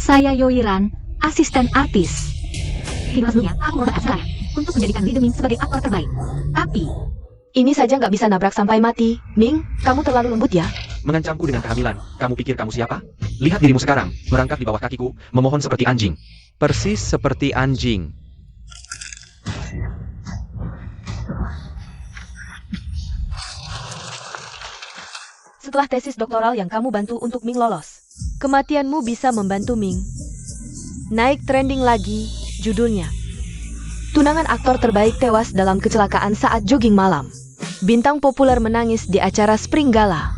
Saya Yoiran, asisten artis. Di sebelumnya, aku merubah sekali untuk menjadikan Lee Deming sebagai aktor terbaik. Tapi, ini saja nggak bisa nabrak sampai mati. Ming, kamu terlalu lembut ya. Mengancamku dengan kehamilan. Kamu pikir kamu siapa? Lihat dirimu sekarang, merangkak di bawah kakiku, memohon seperti anjing. Persis seperti anjing. Setelah tesis doktoral yang kamu bantu untuk Ming lolos, kematianmu bisa membantu Ming naik trending lagi. Judulnya, tunangan aktor terbaik tewas dalam kecelakaan saat jogging malam. Bintang populer menangis di acara Spring Gala.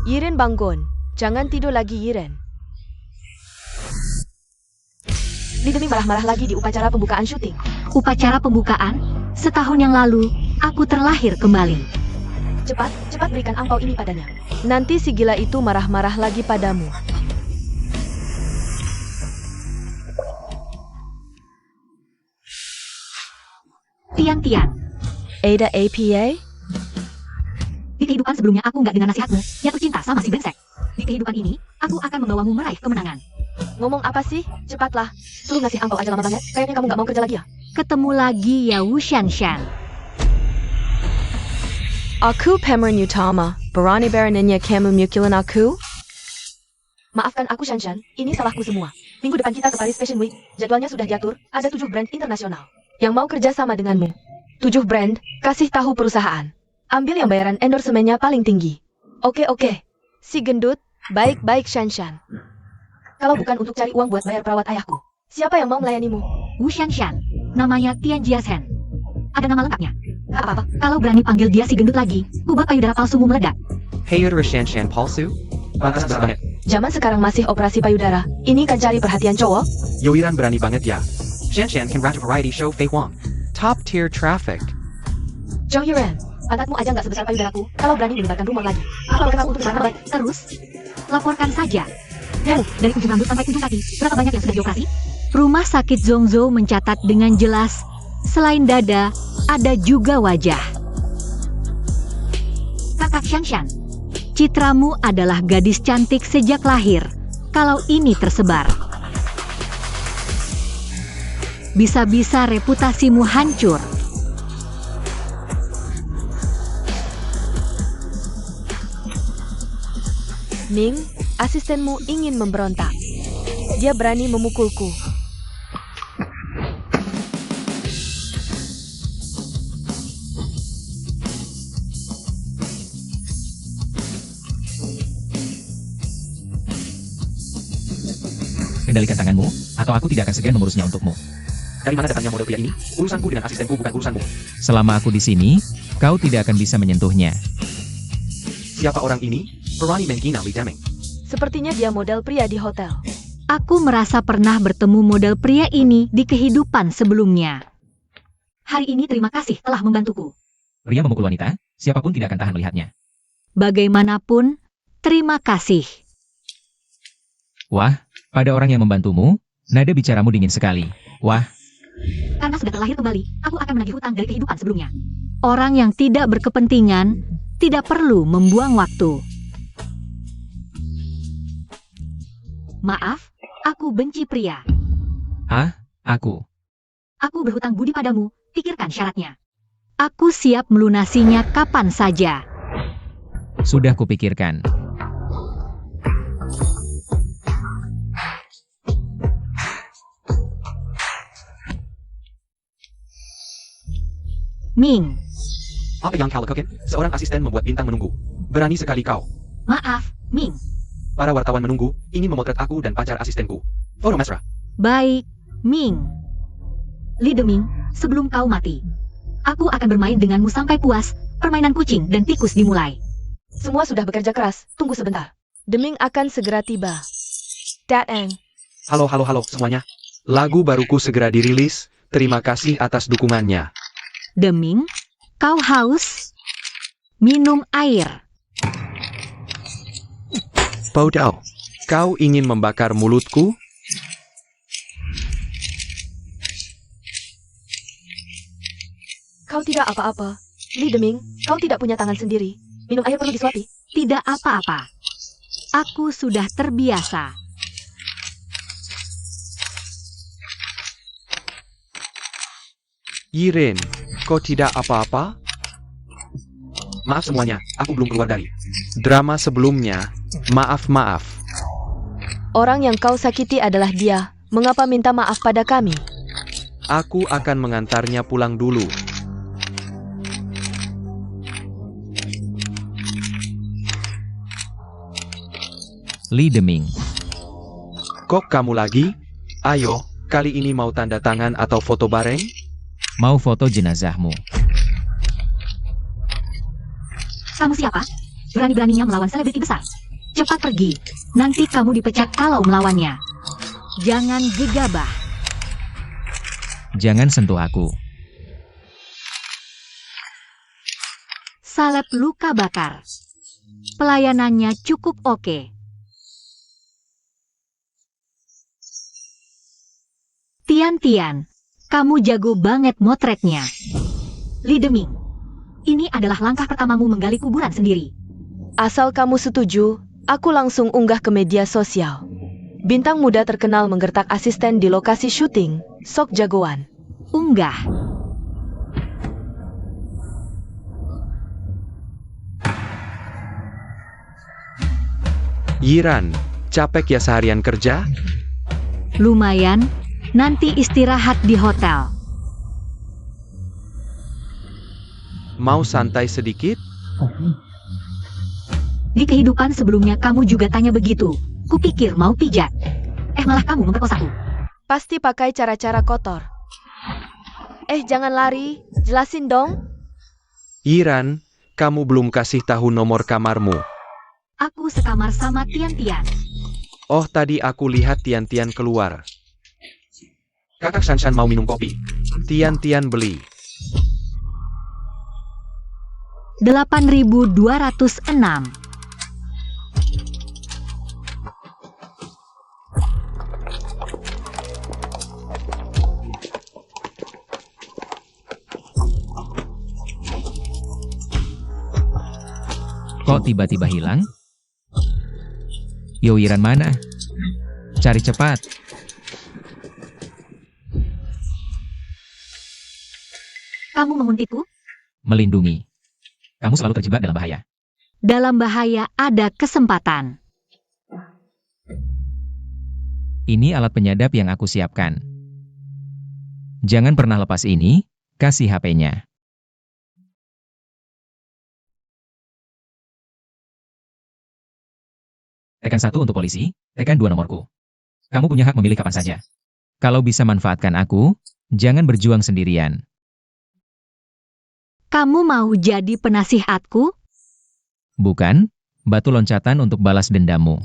Yiren bangun, jangan tidur lagi Yiren. Lee Deming marah-marah lagi di upacara pembukaan syuting. upacara pembukaan, setahun yang lalu, aku terlahir kembali. Cepat berikan angpau ini padanya. Nanti si gila itu marah-marah lagi padamu. Tian-Tian, Ada APA? di kehidupan sebelumnya aku nggak dengan nasihatmu, jatuh cinta sama si brengsek. Di kehidupan ini, aku akan membawamu meraih kemenangan. Ngomong apa sih? Cepatlah. Suruh ngasih angpau aja lama banget. Kayaknya kamu nggak mau kerja lagi ya? Ketemu lagi ya Wu Shanshan. Aku Pemeran Utama. Berani beraninya kamu mukulin aku? Maafkan aku Shanshan, ini salahku semua. Minggu depan kita ke Paris Fashion Week. Jadwalnya sudah diatur, ada 7 brand internasional yang mau kerja sama denganmu. 7 brand, kasih tahu perusahaan. Ambil yang bayaran endorsemennya paling tinggi. Oke. Si gendut, baik-baik Shanshan. Kalau bukan untuk cari uang buat bayar perawat ayahku, siapa yang mau melayanimu? Wu Shanshan, namanya Tian Jiasen. Ada nama lengkapnya? Gak apa-apa, kalau berani panggil dia si gendut lagi, kubah payudara palsumu meledak. Payudara Shanshan palsu? Pantas banget. Zaman sekarang masih operasi payudara, ini kan cari perhatian cowok? Yoiran berani banget ya. Shanshan can run a variety show Fei Huang. Top tier traffic. Zhou Yiren, pantatmu aja nggak sebesar payudaraku, kalau berani menyebarkan rumor lagi. Aku laporkan untuk serangan baik. Terus, laporkan saja. Dari ujung rambut sampai ujung kaki, berapa banyak yang sudah dioperasi? Rumah sakit Zhongzhou mencatat dengan jelas, selain dada, ada juga wajah. Kakak Shanshan, citramu adalah gadis cantik sejak lahir. Kalau ini tersebar, bisa-bisa reputasimu hancur. Ming, asistenmu ingin memberontak. Dia berani memukulku. Kendalikan tanganmu, atau aku tidak akan segan mengurusnya untukmu. Dari mana datangnya model pria ini? Urusanku dengan asistenku bukan urusanmu. Selama aku di sini, kau tidak akan bisa menyentuhnya. Siapa orang ini? Berani menghina Lee Deming. Sepertinya dia model pria di hotel. Aku merasa pernah bertemu model pria ini di kehidupan sebelumnya. Hari ini terima kasih telah membantuku. Pria memukul wanita, siapapun tidak akan tahan melihatnya. Bagaimanapun, terima kasih. Wah, pada orang yang membantumu, nada bicaramu dingin sekali. Wah, Karena sudah terlahir kembali, aku akan menagih hutang dari kehidupan sebelumnya. Orang yang tidak berkepentingan tidak perlu membuang waktu. Maaf, aku benci pria. aku. Aku berhutang budi padamu, pikirkan syaratnya. Aku siap melunasinya kapan saja. Sudah kupikirkan. Ming, Apa yang kau lakukan? Seorang asisten membuat bintang menunggu. Berani sekali kau. maaf, Ming. Para wartawan menunggu, ingin memotret aku dan pacar asistenku. Foto mesra. Baik, Ming. Lee Deming, sebelum kau mati, aku akan bermain denganmu sampai puas. Permainan kucing dan tikus dimulai. Semua sudah bekerja keras, tunggu sebentar. Deming akan segera tiba. Datang. Halo semuanya. Lagu baruku segera dirilis. Terima kasih atas dukungannya. Deming, kau haus? Minum air. Bodoh. Kau ingin membakar mulutku? Kau tidak apa-apa. Lee Deming, kau tidak punya tangan sendiri. Minum air perlu disuapi. Tidak apa-apa. Aku sudah terbiasa. Yiren, kau tidak apa-apa? Maaf semuanya, aku belum keluar dari. Drama sebelumnya, maaf. Orang yang kau sakiti adalah dia. Mengapa minta maaf pada kami? Aku akan mengantarnya pulang dulu. Li Deming. Kok kamu lagi? Ayo, kali ini mau tanda tangan atau foto bareng? Mau foto jenazahmu. Kamu siapa? Berani-beraninya melawan selebriti besar. Cepat pergi. Nanti kamu dipecat kalau melawannya. Jangan gegabah. Jangan sentuh aku. Salep luka bakar. Pelayanannya cukup oke. Tian, kamu jago banget motretnya. Li Deming, ini adalah langkah pertamamu menggali kuburan sendiri. Asal kamu setuju, aku langsung unggah ke media sosial. Bintang muda terkenal menggertak asisten di lokasi syuting, sok jagoan. Unggah. Yiran, capek ya seharian kerja? Lumayan, nanti istirahat di hotel. Mau santai sedikit? Di kehidupan sebelumnya kamu juga tanya begitu. Kupikir mau pijat. Malah kamu memperkosaku. Pasti pakai cara-cara kotor. Jangan lari, jelasin dong. Yiran, kamu belum kasih tahu nomor kamarmu. Aku sekamar sama Tian. Oh, tadi aku lihat Tian keluar. Kakak Shanshan mau minum kopi. Tian beli. 8.206. Kok tiba-tiba hilang? Yo, Yiran mana? Cari cepat. Kamu menguntikku? Melindungi. Kamu selalu terjebak dalam bahaya. Dalam bahaya ada kesempatan. Ini alat penyadap yang aku siapkan. Jangan pernah lepas ini, kasih HP-nya. Tekan 1 untuk polisi, tekan 2 nomorku. Kamu punya hak memilih kapan saja. Kalau bisa manfaatkan aku, jangan berjuang sendirian. Kamu mau jadi penasihatku? Bukan, batu loncatan untuk balas dendammu.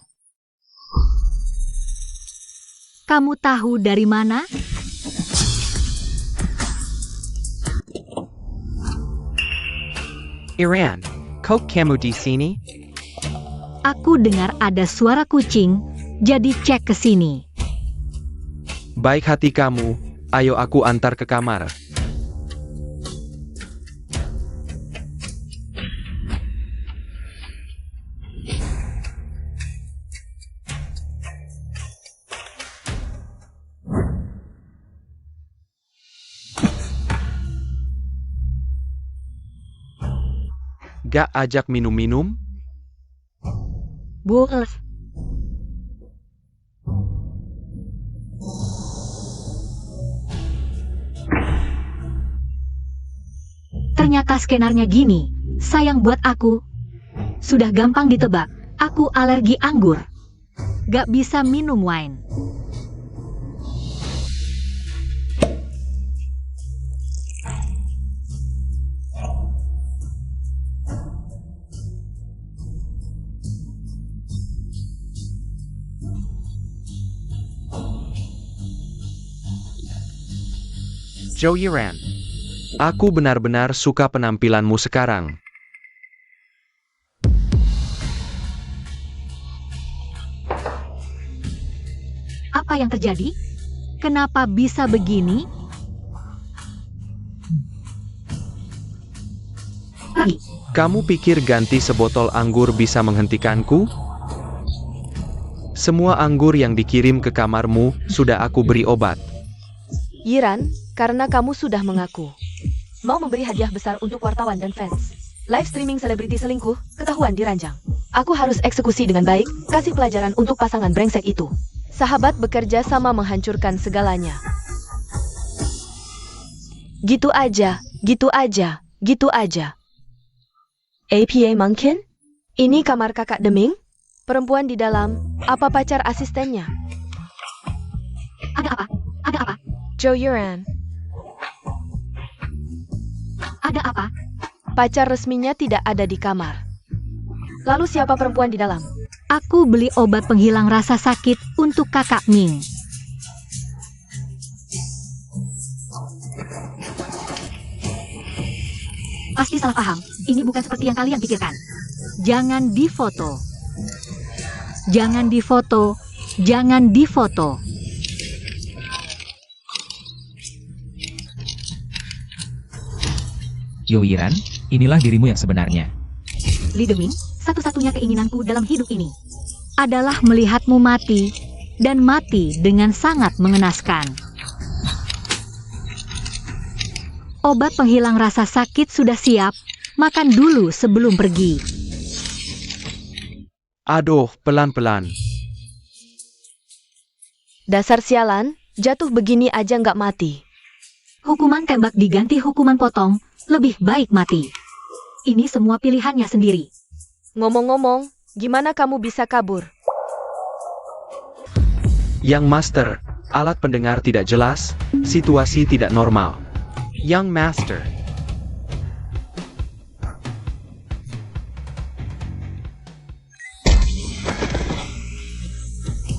Kamu tahu dari mana? Iran, kok kamu di sini? Aku dengar ada suara kucing, jadi cek ke sini. Baik hati kamu, ayo aku antar ke kamar. Gak ajak minum-minum? Boleh. Ternyata skenernya gini. Sayang buat aku. Sudah gampang ditebak. Aku alergi anggur. Gak bisa minum wine. Zhou Yiran, aku benar-benar suka penampilanmu sekarang. Apa yang terjadi? Kenapa bisa begini? Pergi. Kamu pikir ganti sebotol anggur bisa menghentikanku? Semua anggur yang dikirim ke kamarmu sudah aku beri obat. Yiran, karena kamu sudah mengaku mau memberi hadiah besar untuk wartawan dan fans. Live streaming selebriti selingkuh, ketahuan diranjang. Aku harus eksekusi dengan baik, kasih pelajaran untuk pasangan brengsek itu. Sahabat bekerja sama menghancurkan segalanya. Gitu aja, gitu aja, gitu aja. APA mungkin? Ini kamar kakak Deming? Perempuan di dalam, apa pacar asistennya? Ada apa? Ada apa? Joe Yuran, Ada apa? pacar resminya tidak ada di kamar. Lalu siapa perempuan di dalam? Aku beli obat penghilang rasa sakit untuk kakak Ming. Pasti salah paham. Ini bukan seperti yang kalian pikirkan. Jangan difoto. Jangan difoto. Jangan difoto. Yo Yiran, inilah dirimu yang sebenarnya. Li Deming, satu-satunya keinginanku dalam hidup ini adalah melihatmu mati, dan mati dengan sangat mengenaskan. Obat penghilang rasa sakit sudah siap, makan dulu sebelum pergi. Aduh, pelan-pelan. Dasar sialan, jatuh begini aja nggak mati. Hukuman tembak diganti hukuman potong, lebih baik mati. Ini semua pilihannya sendiri. Ngomong-ngomong, gimana kamu bisa kabur? Yang Master, alat pendengar tidak jelas, situasi tidak normal. Young Master.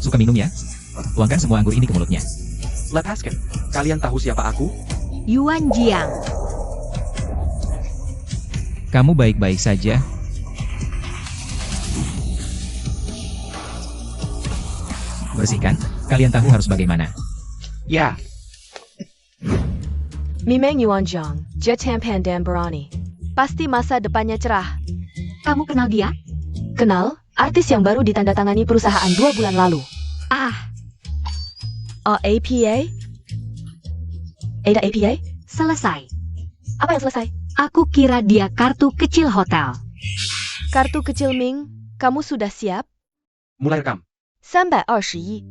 Suka minum ya? Tuangkan semua anggur ini ke mulutnya. Lepaskan. Kalian tahu siapa aku? Yuan Jiang. Kamu baik-baik saja? Bersihkan, kalian tahu harus bagaimana. Ya. Mimeng Yuan Jiang, Jetam Pandan Barani. Pasti masa depannya cerah. Kamu kenal dia? Kenal, artis yang baru ditandatangani perusahaan 2 bulan lalu. Ah, APA? Ada APA? selesai. Apa yang selesai? Aku kira dia kartu kecil hotel. Kartu kecil Ming, kamu sudah siap? Mulai rekam. 321.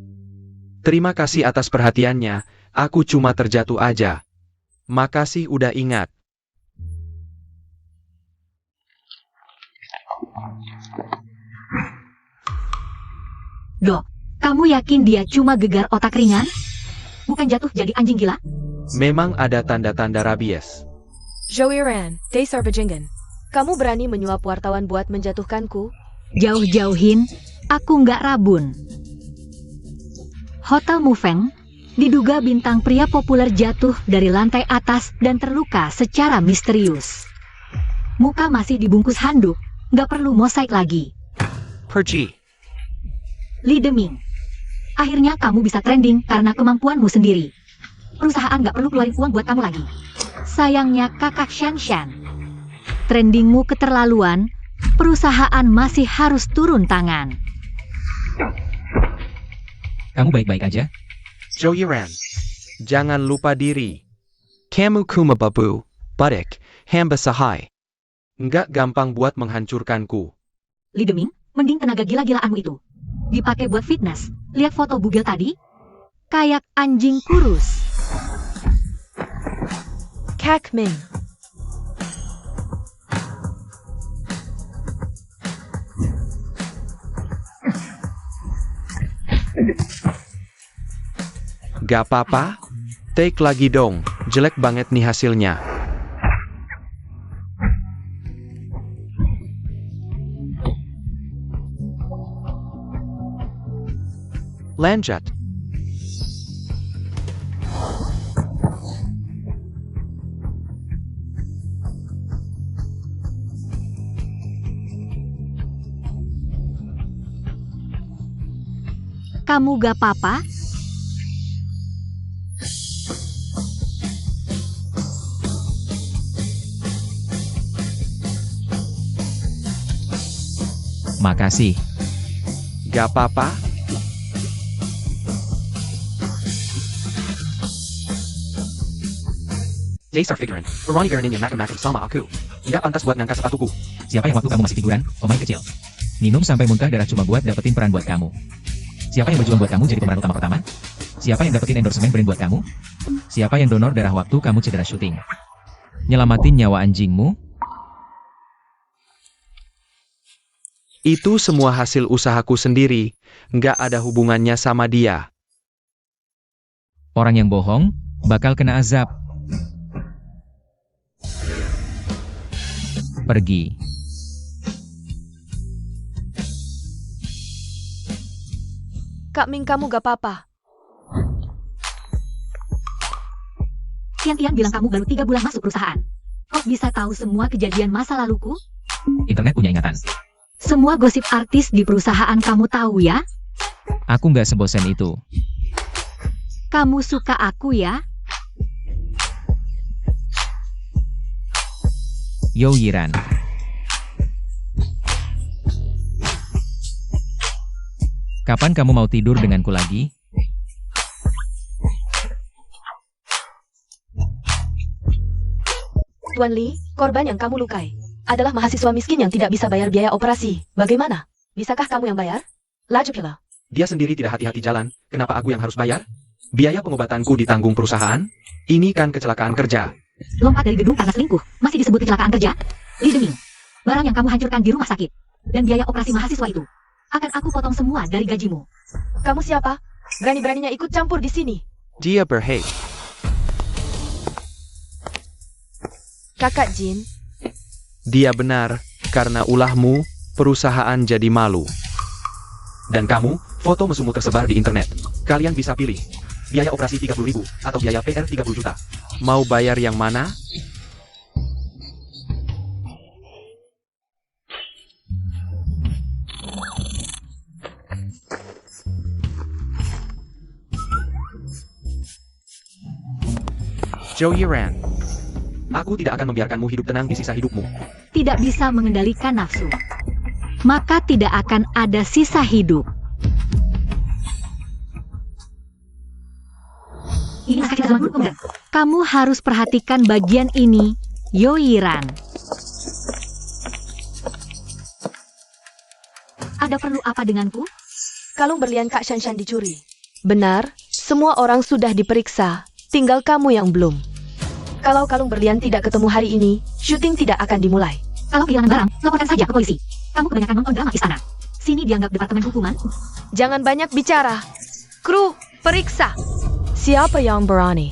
Terima kasih atas perhatiannya, aku cuma terjatuh aja. Makasih udah ingat. Dok, kamu yakin dia cuma gegar otak ringan? Bukan jatuh jadi anjing gila? Memang ada tanda-tanda rabies. Joey Ran, Desar Bajingan. Kamu berani menyuap wartawan buat menjatuhkanku? Jauh-jauhin, aku nggak rabun. Hotel Mufeng, diduga bintang pria populer jatuh dari lantai atas dan terluka secara misterius. Muka masih dibungkus handuk, nggak perlu mosaik lagi. Pergi. Li Deming, akhirnya kamu bisa trending karena kemampuanmu sendiri. Perusahaan nggak perlu keluarin uang buat kamu lagi. Sayangnya kakak Shan Shan. Trendingmu keterlaluan, perusahaan masih harus turun tangan. Kamu baik-baik aja? Joe Yiran. Jangan lupa diri. Kamu kuma babu. Budik. Hamba sahai. Nggak gampang buat menghancurkanku. Li Deming, mending tenaga gila-gilaanmu itu dipakai buat fitness. Lihat foto bugil tadi? Kayak anjing kurus. Kak Ming. Gak apa-apa? Take lagi dong, jelek banget nih hasilnya. Lanjut. Kamu gak apa-apa? Makasih. Gak apa-apa? Dasar figuran, Berani Beraninya macam-macam sama aku. Nggak pantas buat ngangkat sepatuku. Siapa yang waktu kamu masih tiduran, pemain kecil? Minum sampai muntah darah cuma buat dapetin peran buat kamu. Siapa yang berjuang buat kamu jadi pemeran utama pertama? Siapa yang dapetin endorsement brand buat kamu? Siapa yang donor darah waktu kamu cedera syuting? Nyelamatin nyawa anjingmu? Itu semua hasil usahaku sendiri, nggak ada hubungannya sama dia. Orang yang bohong, bakal kena azab. Pergi. Kak Ming, kamu gak apa-apa. Tian bilang kamu baru 3 bulan masuk perusahaan. Kok bisa tahu semua kejadian masa laluku? Internet punya ingatan. Semua gosip artis di perusahaan kamu tahu ya? Aku nggak sebosen itu. Kamu suka aku ya? Yo Yiran. Kapan kamu mau tidur denganku lagi? Tuan Lee, korban yang kamu lukai adalah mahasiswa miskin yang tidak bisa bayar biaya operasi. Bagaimana? Bisakah kamu yang bayar? Laju pula. Dia sendiri tidak hati-hati jalan, kenapa aku yang harus bayar? Biaya pengobatanku ditanggung perusahaan? Ini kan kecelakaan kerja. Lompat dari gedung karena selingkuh, masih disebut kecelakaan kerja? Li Deming, barang yang kamu hancurkan di rumah sakit, dan biaya operasi mahasiswa itu, akan aku potong semua dari gajimu. Kamu siapa? Berani-beraninya ikut campur di sini. Dia berhak. Kakak Jin, Dia benar, karena ulahmu, perusahaan jadi malu. Dan kamu, foto mesummu tersebar di internet. Kalian bisa pilih, biaya operasi 30.000 atau biaya PR 30 juta. Mau bayar yang mana? Zhou Yiran. Aku tidak akan membiarkanmu hidup tenang di sisa hidupmu. Tidak bisa mengendalikan nafsu, maka tidak akan ada sisa hidup. Ini sakit dalam grup kemudian. Kamu harus perhatikan bagian ini, Yo Yiran. Ada perlu apa denganku? kalung berlian Kak Shanshan dicuri. Benar, semua orang sudah diperiksa, tinggal kamu yang belum. Kalau kalung berlian tidak ketemu hari ini, syuting tidak akan dimulai. Kalau kehilangan barang, laporkan saja ke polisi. Kamu kebanyakan nonton drama istana. Sini dianggap departemen hukuman. Jangan banyak bicara. Kru, periksa. Siapa yang berani?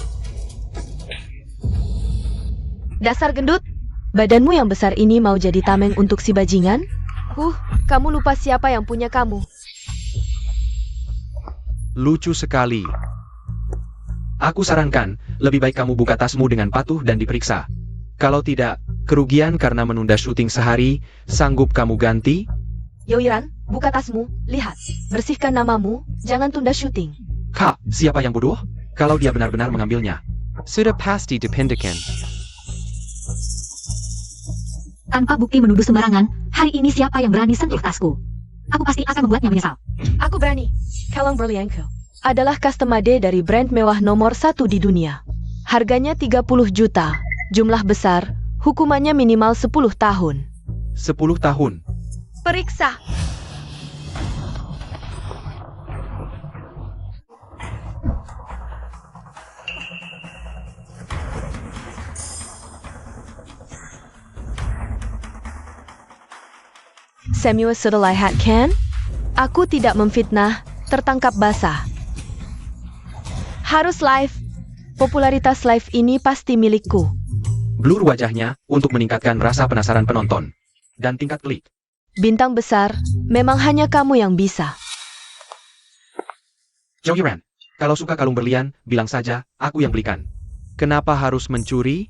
Dasar gendut, badanmu yang besar ini mau jadi tameng untuk si bajingan? Kamu lupa siapa yang punya kamu. Lucu sekali. Aku sarankan, lebih baik kamu buka tasmu dengan patuh dan diperiksa. Kalau tidak, kerugian karena menunda syuting sehari, sanggup kamu ganti? Yoiran, buka tasmu, lihat. Bersihkan namamu, jangan tunda syuting. Kak, siapa yang bodoh? Kalau dia benar-benar mengambilnya. Sudah pasti dipindakan. Tanpa bukti menuduh sembarangan, hari ini siapa yang berani sentuh tasku? Aku pasti akan membuatnya menyesal. Aku berani. Kalung berlianku adalah custom made dari brand mewah nomor 1 di dunia. Harganya 30 juta. Jumlah besar, hukumannya minimal 10 tahun. 10 tahun. Periksa. Samuel sudah lihat kan? Aku tidak memfitnah, tertangkap basah. Harus live. Popularitas live ini pasti milikku. Blur wajahnya untuk meningkatkan rasa penasaran penonton. Dan tingkat klik. Bintang besar, memang hanya kamu yang bisa. Yoiran, kalau suka kalung berlian, bilang saja, aku yang belikan. Kenapa harus mencuri?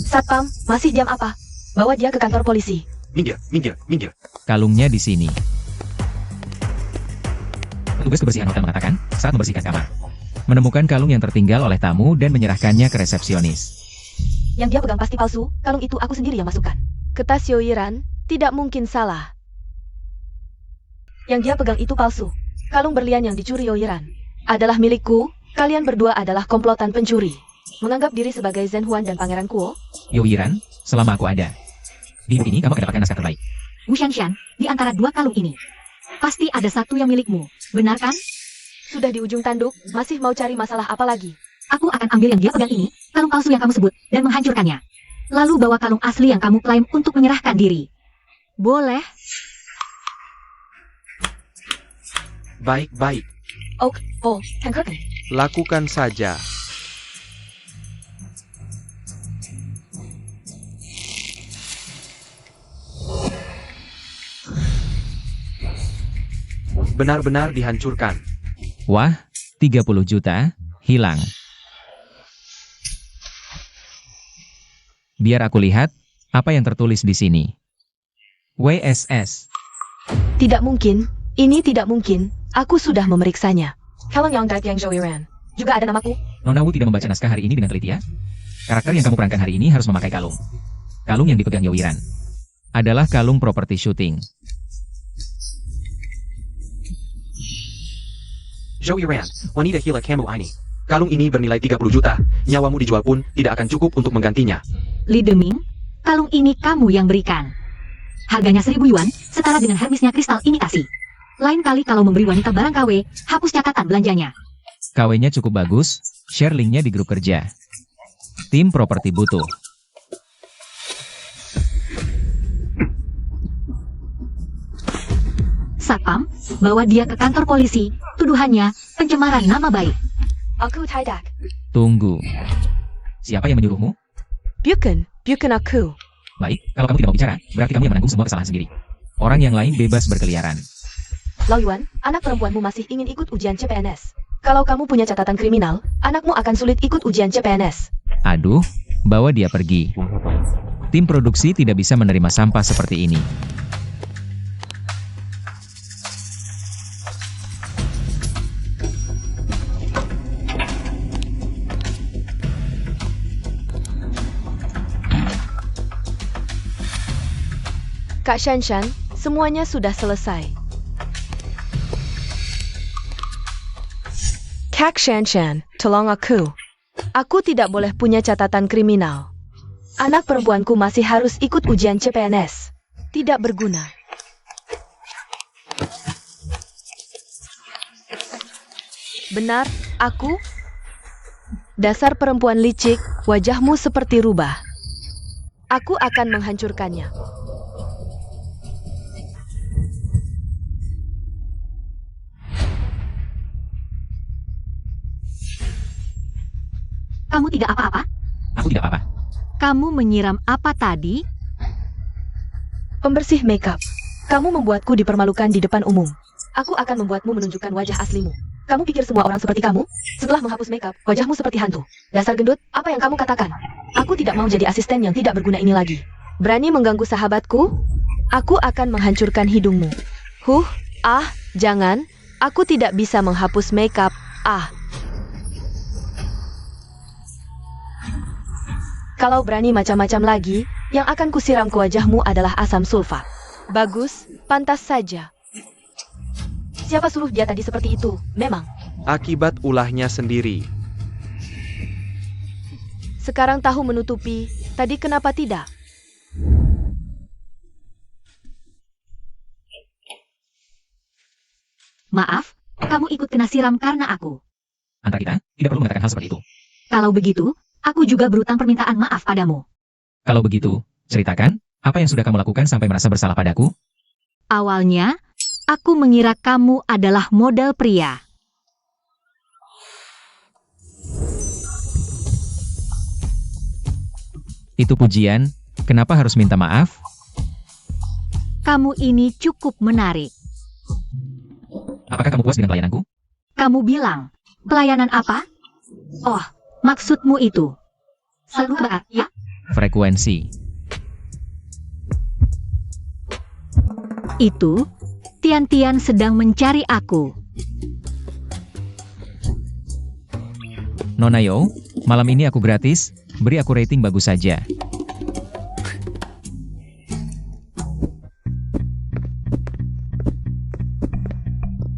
Satpam, masih jam apa? Bawa dia ke kantor polisi. Minggir, minggir, minggir. Kalungnya di sini. Petugas kebersihan hotel mengatakan, saat membersihkan kamar, menemukan kalung yang tertinggal oleh tamu dan menyerahkannya ke resepsionis. Yang dia pegang pasti palsu, kalung itu aku sendiri yang masukkan. Ketas Yoiran, tidak mungkin salah. Yang dia pegang itu palsu. Kalung berlian yang dicuri Yoiran adalah milikku, Kalian berdua adalah komplotan pencuri. Menganggap diri sebagai Zhen Huan dan Pangeran Kuo? Yo Yiran, selama aku ada. Di hidup ini kamu akan dapatkan naskah terbaik. Wu Shanshan, di antara dua kalung ini, pasti ada satu yang milikmu, benar kan? Sudah di ujung tanduk, masih mau cari masalah apa lagi? Aku akan ambil yang dia pegang ini, kalung palsu yang kamu sebut, dan menghancurkannya. Lalu bawa kalung asli yang kamu klaim untuk menyerahkan diri. Boleh? Baik-baik, Hankerken. lakukan saja. Benar-benar dihancurkan. Wah, 30 juta, hilang. Biar aku lihat, apa yang tertulis di sini. WSS. Tidak mungkin, ini tidak mungkin. Aku sudah memeriksanya. Kalung yang Dai Yang Zhou Yiran. Juga ada namaku. Nona Wu tidak membaca naskah hari ini dengan teliti ya? Karakter yang kamu perankan hari ini harus memakai kalung. Kalung yang dipegang Yo Yiran adalah kalung properti syuting. Zhou Yiran, wanita gila kamu ini. Kalung ini bernilai 30 juta. Nyawamu dijual pun tidak akan cukup untuk menggantinya. Li Deming, kalung ini kamu yang berikan. Harganya 1000 yuan, setara dengan Hermesnya kristal imitasi. Lain kali kalau memberi wanita barang KW, hapus catatan belanjanya. KW-nya cukup bagus, share linknya di grup kerja. Tim properti butuh. Satpam, bawa dia ke kantor polisi, tuduhannya pencemaran nama baik. Aku tidak. Tunggu. Siapa yang menyuruhmu? Bukan aku. Baik, kalau kamu tidak mau bicara, berarti kamu yang menanggung semua kesalahan sendiri. Orang yang lain bebas berkeliaran. Lau Yuan, anak perempuanmu masih ingin ikut ujian CPNS. Kalau kamu punya catatan kriminal, anakmu akan sulit ikut ujian CPNS. Aduh, bawa dia pergi. Tim produksi tidak bisa menerima sampah seperti ini. Kak Shanshan, semuanya sudah selesai. Kak Shanshan, tolong aku. Aku tidak boleh punya catatan kriminal. Anak perempuanku masih harus ikut ujian CPNS. Tidak berguna. Benar, aku? Dasar perempuan licik, wajahmu seperti rubah. Aku akan menghancurkannya. Kamu tidak apa-apa? Aku tidak apa-apa. Kamu menyiram apa tadi? Pembersih makeup. Kamu membuatku dipermalukan di depan umum. Aku akan membuatmu menunjukkan wajah aslimu. Kamu pikir semua orang seperti kamu? Setelah menghapus makeup, wajahmu seperti hantu. Dasar gendut, apa yang kamu katakan? Aku tidak mau jadi asisten yang tidak berguna ini lagi. Berani mengganggu sahabatku? Aku akan menghancurkan hidungmu. Jangan. Aku tidak bisa menghapus makeup. Kalau berani macam-macam lagi, yang akan kusiram ke wajahmu adalah asam sulfat. Bagus, pantas saja. Siapa suruh dia tadi seperti itu? Memang. Akibat ulahnya sendiri. Sekarang tahu menutupi, tadi kenapa tidak? Maaf, kamu ikut kena siram karena aku. Antara kita, tidak perlu mengatakan hal seperti itu. Kalau begitu, aku juga berutang permintaan maaf padamu. Kalau begitu, ceritakan, apa yang sudah kamu lakukan sampai merasa bersalah padaku? Awalnya, aku mengira kamu adalah model pria. Itu pujian, kenapa harus minta maaf? Kamu ini cukup menarik. Apakah kamu puas dengan pelayananku? Kamu bilang, pelayanan apa? Oh, maksudmu itu. Saluran, ya? Frekuensi. Itu, Tian-Tian sedang mencari aku. Nona Yo, malam ini aku gratis, beri aku rating bagus saja.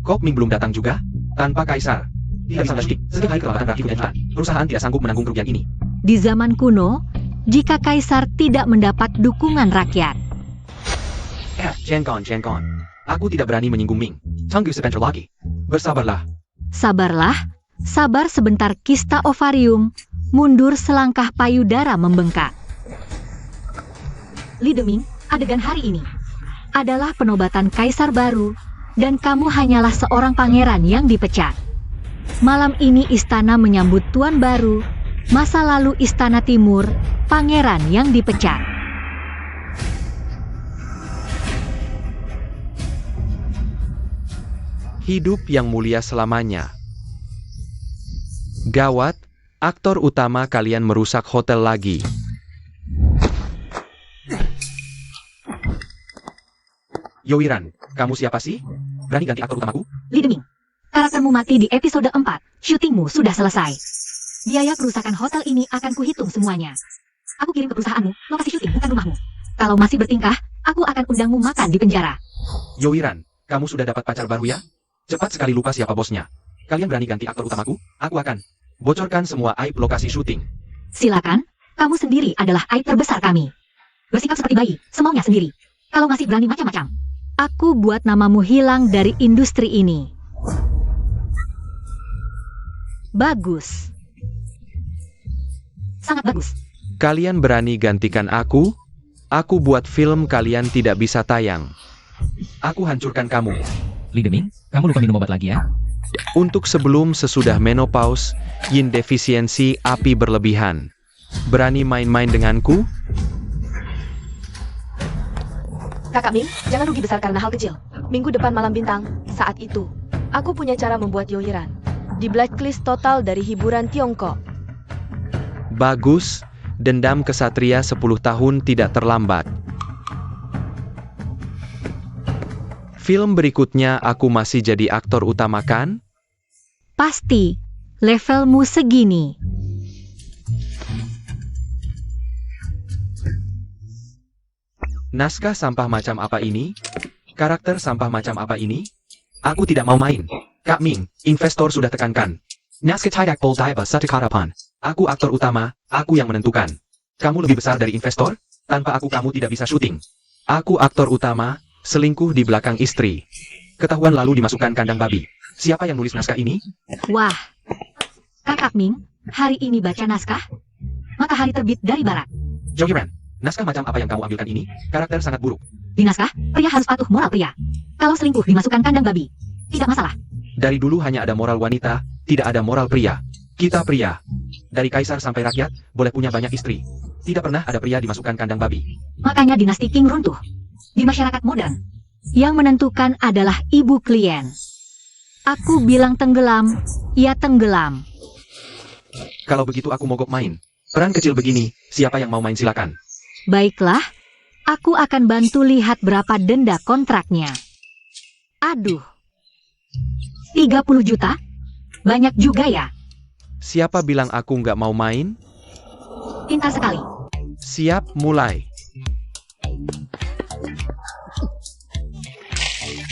Kok Ming belum datang juga? Tanpa Kaisar. Tidak bisa plastik. Setiap hari kelewatan berarti kerugian jutaan. Perusahaan tidak sanggup menanggung kerugian ini. Di zaman kuno, jika kaisar tidak mendapat dukungan rakyat, Jangan. Aku tidak berani menyinggung Ming. Tunggu sebentar lagi. Bersabarlah. sabarlah, sabar sebentar kista ovarium, mundur selangkah payudara membengkak. Li Deming, adegan hari ini adalah penobatan kaisar baru, dan kamu hanyalah seorang pangeran yang dipecat. Malam ini istana menyambut tuan baru, masa lalu istana timur, pangeran yang dipecat. Hidup yang mulia selamanya. Gawat, aktor utama kalian merusak hotel lagi. Yo Iran, kamu siapa sih? Berani ganti aktor utamaku? Li Deming, karaktermu mati di episode 4, syutingmu sudah selesai. Biaya kerusakan hotel ini akan kuhitung semuanya. Aku kirim ke perusahaanmu, lokasi syuting bukan rumahmu. Kalau masih bertingkah, aku akan undangmu makan di penjara. Yo Iran, kamu sudah dapat pacar baru ya? Cepat sekali lupa siapa bosnya. Kalian berani ganti aktor utamaku? Aku akan bocorkan semua aib lokasi syuting. Silakan, kamu sendiri adalah aib terbesar kami. Bersikap seperti bayi, semaunya sendiri. Kalau masih berani macam-macam, aku buat namamu hilang dari industri ini. Bagus. Sangat bagus. Kalian berani gantikan aku? Aku buat film kalian tidak bisa tayang. Aku hancurkan kamu. Li Deming, kamu lupa minum obat lagi ya? Untuk sebelum sesudah menopause, yin defisiensi api berlebihan. Berani main-main denganku? Kakak Ming, jangan rugi besar karena hal kecil. Minggu depan malam bintang, saat itu, aku punya cara membuat Yoyiran di blacklist total dari hiburan Tiongkok. Bagus, dendam kesatria 10 tahun tidak terlambat. Film berikutnya aku masih jadi aktor utama kan? Pasti, levelmu segini. Naskah sampah macam apa ini? Karakter sampah macam apa ini? Aku tidak mau main. Kak Ming, investor sudah tekankan. Naskah tidak boleh satu harapan. Aku aktor utama, aku yang menentukan. Kamu lebih besar dari investor? Tanpa aku kamu tidak bisa syuting. Aku aktor utama, selingkuh di belakang istri. Ketahuan lalu dimasukkan kandang babi. Siapa yang nulis naskah ini? Wah, Kakak Ming, hari ini baca naskah? Matahari terbit dari barat. Jogiran, naskah macam apa yang kamu ambilkan ini? Karakter sangat buruk. Di naskah, pria harus patuh moral pria. Kalau selingkuh dimasukkan kandang babi, tidak masalah. Dari dulu hanya ada moral wanita, tidak ada moral pria. Kita pria. Dari kaisar sampai rakyat, boleh punya banyak istri. Tidak pernah ada pria dimasukkan kandang babi. Makanya dinasti King runtuh. Di masyarakat modern, yang menentukan adalah ibu klien. Aku bilang tenggelam, ya tenggelam. Kalau begitu aku mogok main. Peran kecil begini, siapa yang mau main silakan. Baiklah, aku akan bantu lihat berapa denda kontraknya. Aduh, 30 juta? Banyak juga ya? Siapa bilang aku nggak mau main? Pintar sekali. Siap, mulai.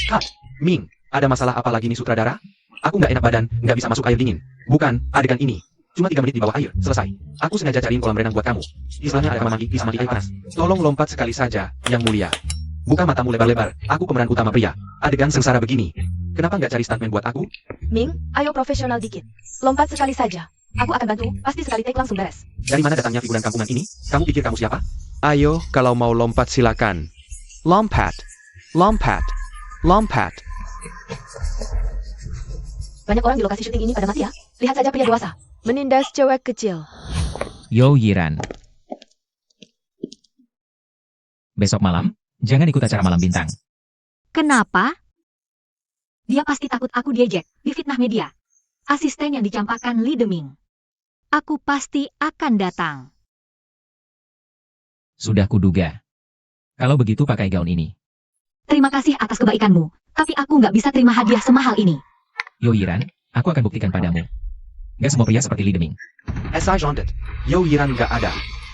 Kak, Ming, ada masalah apa lagi nih sutradara? Aku nggak enak badan, nggak bisa masuk air dingin. Bukan, adegan ini. Cuma 3 menit di bawah air, selesai. Aku sengaja cariin kolam renang buat kamu. Istilahnya ada kamar mandi, bisa mandi air panas. Tolong lompat sekali saja, yang mulia. Buka matamu lebar-lebar, aku pemeran utama pria. Adegan sengsara begini. Kenapa nggak cari stuntman buat aku? Ming, ayo profesional dikit. Lompat sekali saja. Aku akan bantu, pasti sekali take langsung beres. Dari mana datangnya figuran kampungan ini? Kamu pikir kamu siapa? Ayo, kalau mau lompat silakan. Lompat, lompat, lompat. Banyak orang di lokasi syuting ini pada mati ya. Lihat saja pria dewasa menindas cewek kecil. Yo Yiran. Besok malam, jangan ikut acara malam bintang. Kenapa? Dia pasti takut aku diejek, difitnah media. Asisten yang dicampakkan Li Deming. Aku pasti akan datang. Sudah kuduga. Kalau begitu pakai gaun ini. Terima kasih atas kebaikanmu, tapi aku nggak bisa terima hadiah semahal ini. Yo Yiran, aku akan buktikan padamu. Gak semua pria seperti Li Deming. SI Jondet. Yo Yiran nggak ada.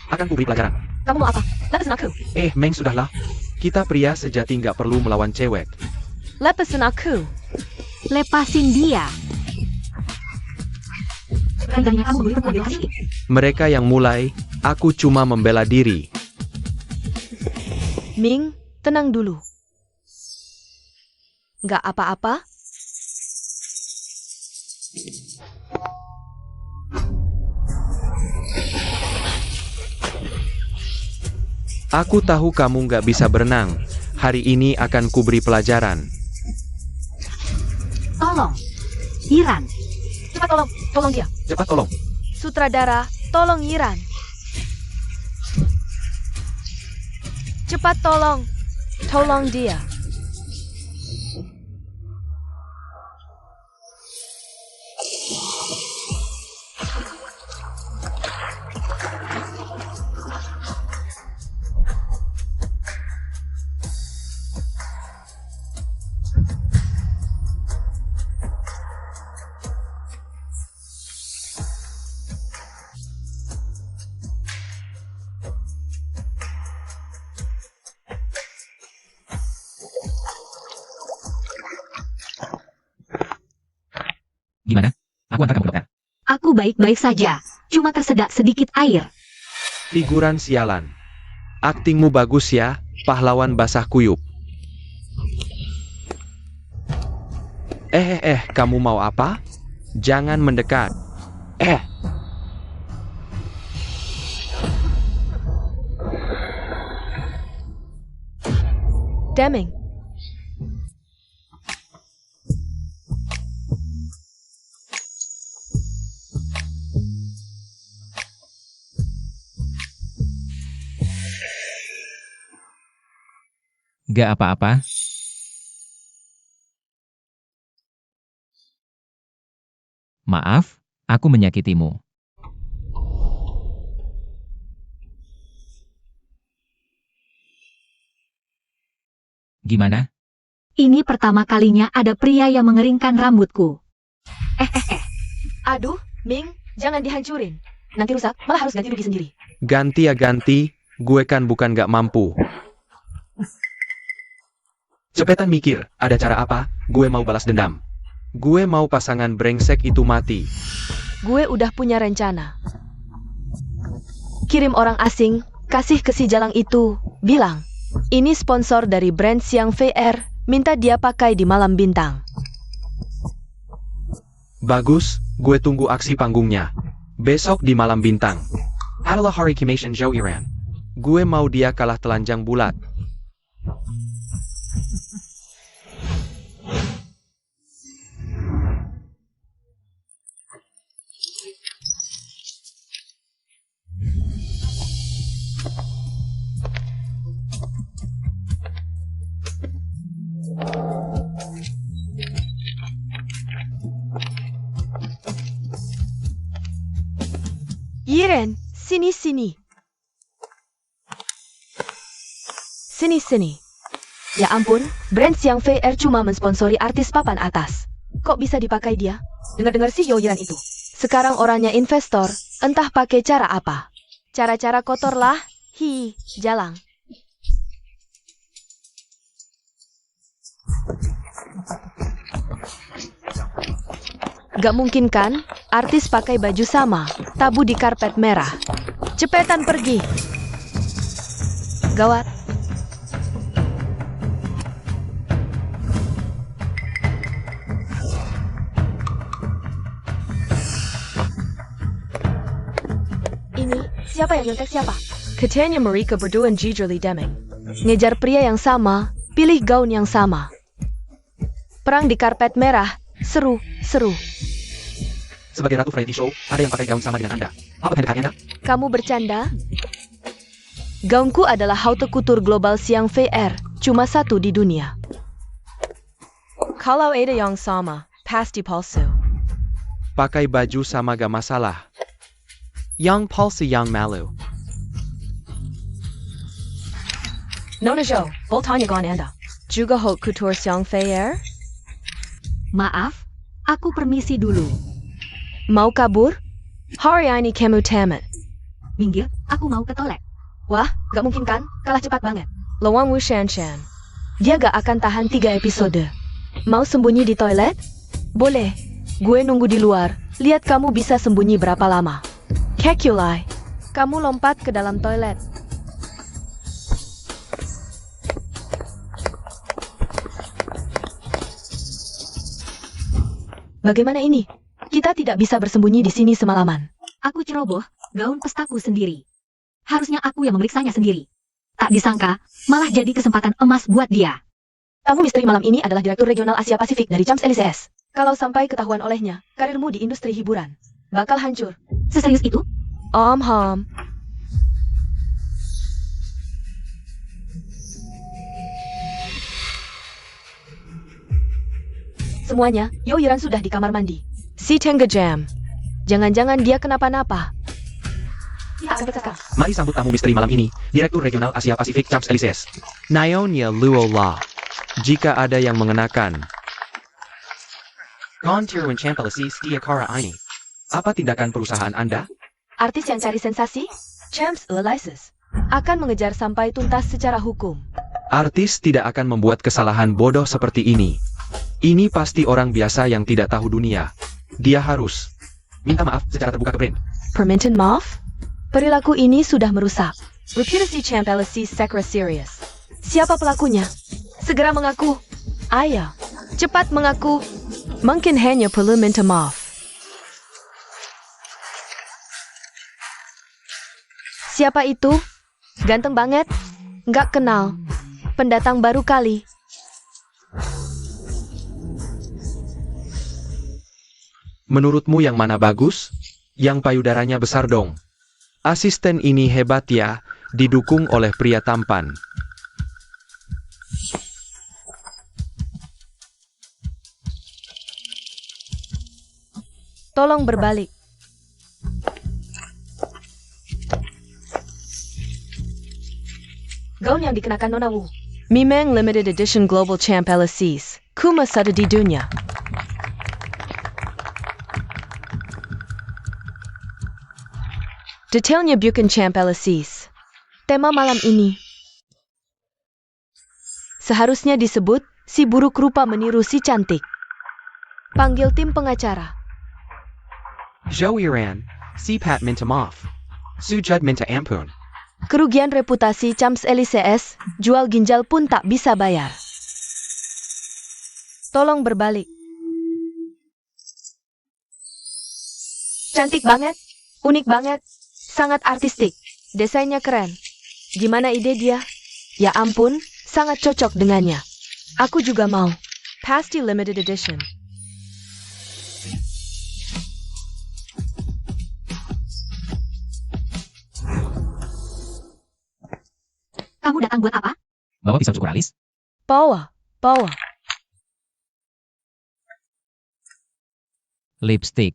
Akan kuberi pelajaran. Kamu mau apa? Lepasin aku. Meng sudahlah. Kita pria sejati nggak perlu melawan cewek. Lepasin aku. Lepasin dia. Berani-beraninya kamu membuli perempuan dewasa ini. Mereka yang mulai, aku cuma membela diri. Ming, tenang dulu. Nggak apa-apa? Aku tahu kamu nggak bisa berenang. Hari ini akan kuberi pelajaran. Tolong. Yiran. Cepat tolong dia. Cepat tolong. Sutradara, tolong Yiran. Cepat tolong dia. Gimana? Aku antar kamu ke dokter. Aku baik-baik saja. Cuma tersedak sedikit air. Figuran sialan. Aktingmu bagus ya, pahlawan basah kuyup. Kamu mau apa? Jangan mendekat. Deming. Gak apa-apa. Maaf, aku menyakitimu. Gimana? Ini pertama kalinya ada pria yang mengeringkan rambutku. Aduh, Ming, jangan dihancurin. Nanti rusak, malah harus ganti rugi sendiri. Ganti ya ganti, gue kan bukan gak mampu. Cepetan mikir, ada cara apa? Gue mau balas dendam. Gue mau pasangan brengsek itu mati. Gue udah punya rencana. Kirim orang asing, kasih ke si Jalang itu, bilang, ini sponsor dari brand Siang VR, minta dia pakai di Malam Bintang. Bagus, gue tunggu aksi panggungnya. Besok di Malam Bintang. Adalah hari Kimation Joe Iran. Gue mau dia kalah telanjang bulat. Yiren, sini. Sini. Ya ampun, brand Siang VR cuma mensponsori artis papan atas. Kok bisa dipakai dia? Dengar-dengar sih Yiren itu. Sekarang orangnya investor, entah pakai cara apa. Cara-cara kotor lah, Jalang. Gak mungkin kan, artis pakai baju sama, tabu di karpet merah. Cepetan pergi. Gawat. Ini, siapa yang nyontek siapa? Katanya mereka berdua Jijerly Deming. Ngejar pria yang sama, pilih gaun yang sama. Perang di karpet merah, seru. Sebagai Ratu Variety Show, ada yang pakai gaun sama dengan Anda. Apa pendekatannya, Anda? Kamu bercanda? Gaunku adalah haute couture global Siang VR, cuma satu di dunia. Kalau ada yang sama, pasti palsu. Pakai baju sama gak masalah. Yang palsu yang malu. Nona Zhou, boltanya gaun Anda. Juga haute couture Siang VR? Maaf, aku permisi dulu. Mau kabur? Hari ini kamu tamat. Minggir, aku mau ke toilet. Wah, gak mungkin kan? Kalah cepat banget. Lawan Wu Shanshan. Dia gak akan tahan 3 episode. Mau sembunyi di toilet? Boleh. Gue nunggu di luar. Lihat kamu bisa sembunyi berapa lama. Kekulai, kamu lompat ke dalam toilet. Bagaimana ini? Kita tidak bisa bersembunyi di sini semalaman. Aku ceroboh gaun pestaku sendiri. Harusnya aku yang memeriksanya sendiri. Tak disangka, malah jadi kesempatan emas buat dia. Tamu misteri malam ini adalah Direktur Regional Asia Pasifik dari Champs-Élysées. Kalau sampai ketahuan olehnya, karirmu di industri hiburan bakal hancur. Seserius itu? Om. Semuanya, Yoiran sudah di kamar mandi. Si Tengge Jam. Jangan-jangan dia kenapa-napa. Kita akan periksa. Mari sambut tamu misteri malam ini, Direktur Regional Asia Pasifik Champs-Élysées. Nyonya Luola. Jika ada yang mengenakan, Gontirwin Champs-Élysées Diakara ini. Apa tindakan perusahaan Anda? Artis yang cari sensasi, Champs-Élysées, akan mengejar sampai tuntas secara hukum. artis tidak akan membuat kesalahan bodoh seperti ini. Ini pasti orang biasa yang tidak tahu dunia. Dia harus Minta maaf secara terbuka ke brand. Permintaan maaf? Perilaku ini sudah merusak reputasi Champs-Élysées Secret Serious. Siapa pelakunya? Segera mengaku. Ayo, cepat mengaku. Mungkin hanya perlu minta maaf. Siapa itu? Ganteng banget? Nggak kenal. Pendatang baru kali. Menurutmu yang mana bagus? Yang payudaranya besar dong. Asisten ini hebat ya, didukung oleh pria tampan. Tolong berbalik. Gaun yang dikenakan Nona Wu. Mimeng Limited Edition Global Champs-Élysées. Kuma satu di dunia. Detailnya bukan Champs-Élysées. Tema malam ini seharusnya disebut si buruk rupa meniru si cantik. Panggil tim pengacara. Joiran, si Pat minta maaf. Sujud minta ampun. Kerugian reputasi Champs-Élysées, jual ginjal pun tak bisa bayar. Tolong berbalik. Cantik banget, unik banget, sangat artistik, desainnya keren. Gimana ide dia? Ya ampun, sangat cocok dengannya. Aku juga mau. Pasti limited edition. Kamu datang buat apa? Bawa pisau cukur alis? Bawa. Lipstick.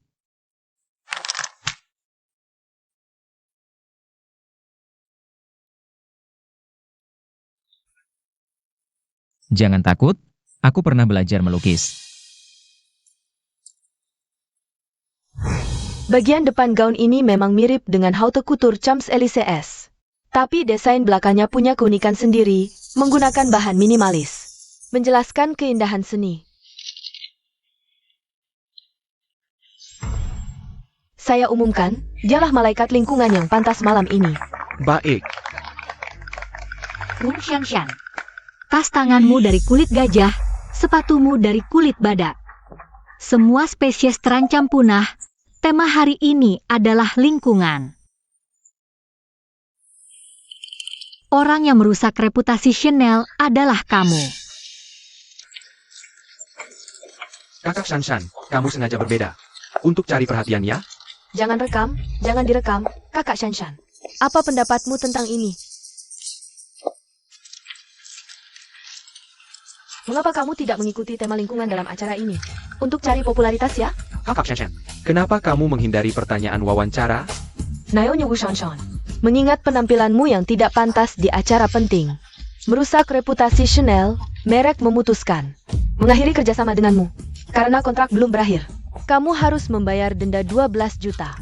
Jangan takut, aku pernah belajar melukis. Bagian depan gaun ini memang mirip dengan haute couture Champs-Élysées. Tapi desain belakangnya punya keunikan sendiri, menggunakan bahan minimalis. Menjelaskan keindahan seni. Saya umumkan, dialah malaikat lingkungan yang pantas malam ini. Baik, Wu Xianshan. Tas tanganmu dari kulit gajah, sepatumu dari kulit badak. Semua spesies terancam punah. Tema hari ini adalah lingkungan. Orang yang merusak reputasi Chanel adalah kamu. Kakak Shanshan, kamu sengaja berbeda. Untuk cari perhatian ya? Jangan rekam, jangan direkam, Kakak Shanshan. Apa pendapatmu tentang ini? Mengapa kamu tidak mengikuti tema lingkungan dalam acara ini? Untuk cari popularitas ya? Kakak Shanshan, kenapa kamu menghindari pertanyaan wawancara? Nyonya Wu Shanshan. Mengingat penampilanmu yang tidak pantas di acara penting. Merusak reputasi Chanel, merek memutuskan mengakhiri kerjasama denganmu. Karena kontrak belum berakhir. Kamu harus membayar denda 12 juta.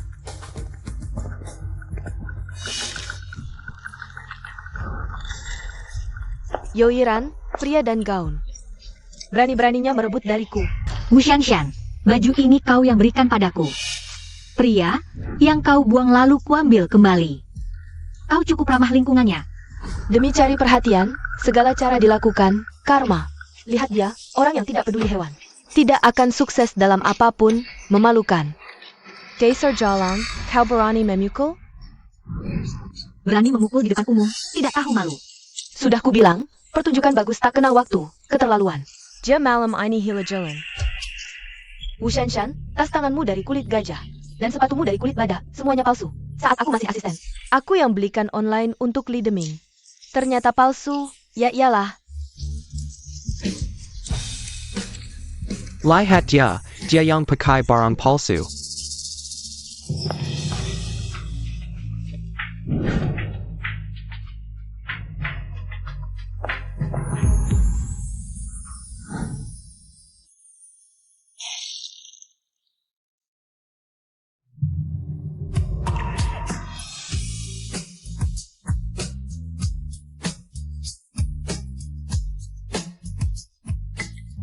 Yoiran, pria dan gaun. Berani-beraninya merebut dariku. Wu Xianshan, Baju ini kau yang berikan padaku. Pria yang kau buang lalu kuambil kembali. Kau cukup ramah lingkungannya. Demi cari perhatian, segala cara dilakukan. Karma. Lihat dia, orang yang tidak peduli hewan. Tidak akan sukses dalam apapun, memalukan. Dasar jalang, kau berani memukul? Berani memukul di depan umum, tidak tahu malu. Sudah kubilang, pertunjukan bagus tak kenal waktu, keterlaluan. Dia malam ini hila jalan. Wu Shanshan, tas tanganmu dari kulit gajah. Dan sepatumu dari kulit badak, semuanya palsu. Saat aku masih asisten. Aku yang belikan online untuk Li Deming. Ternyata palsu, ya iyalah. Lihat ya, dia yang pakai barang palsu.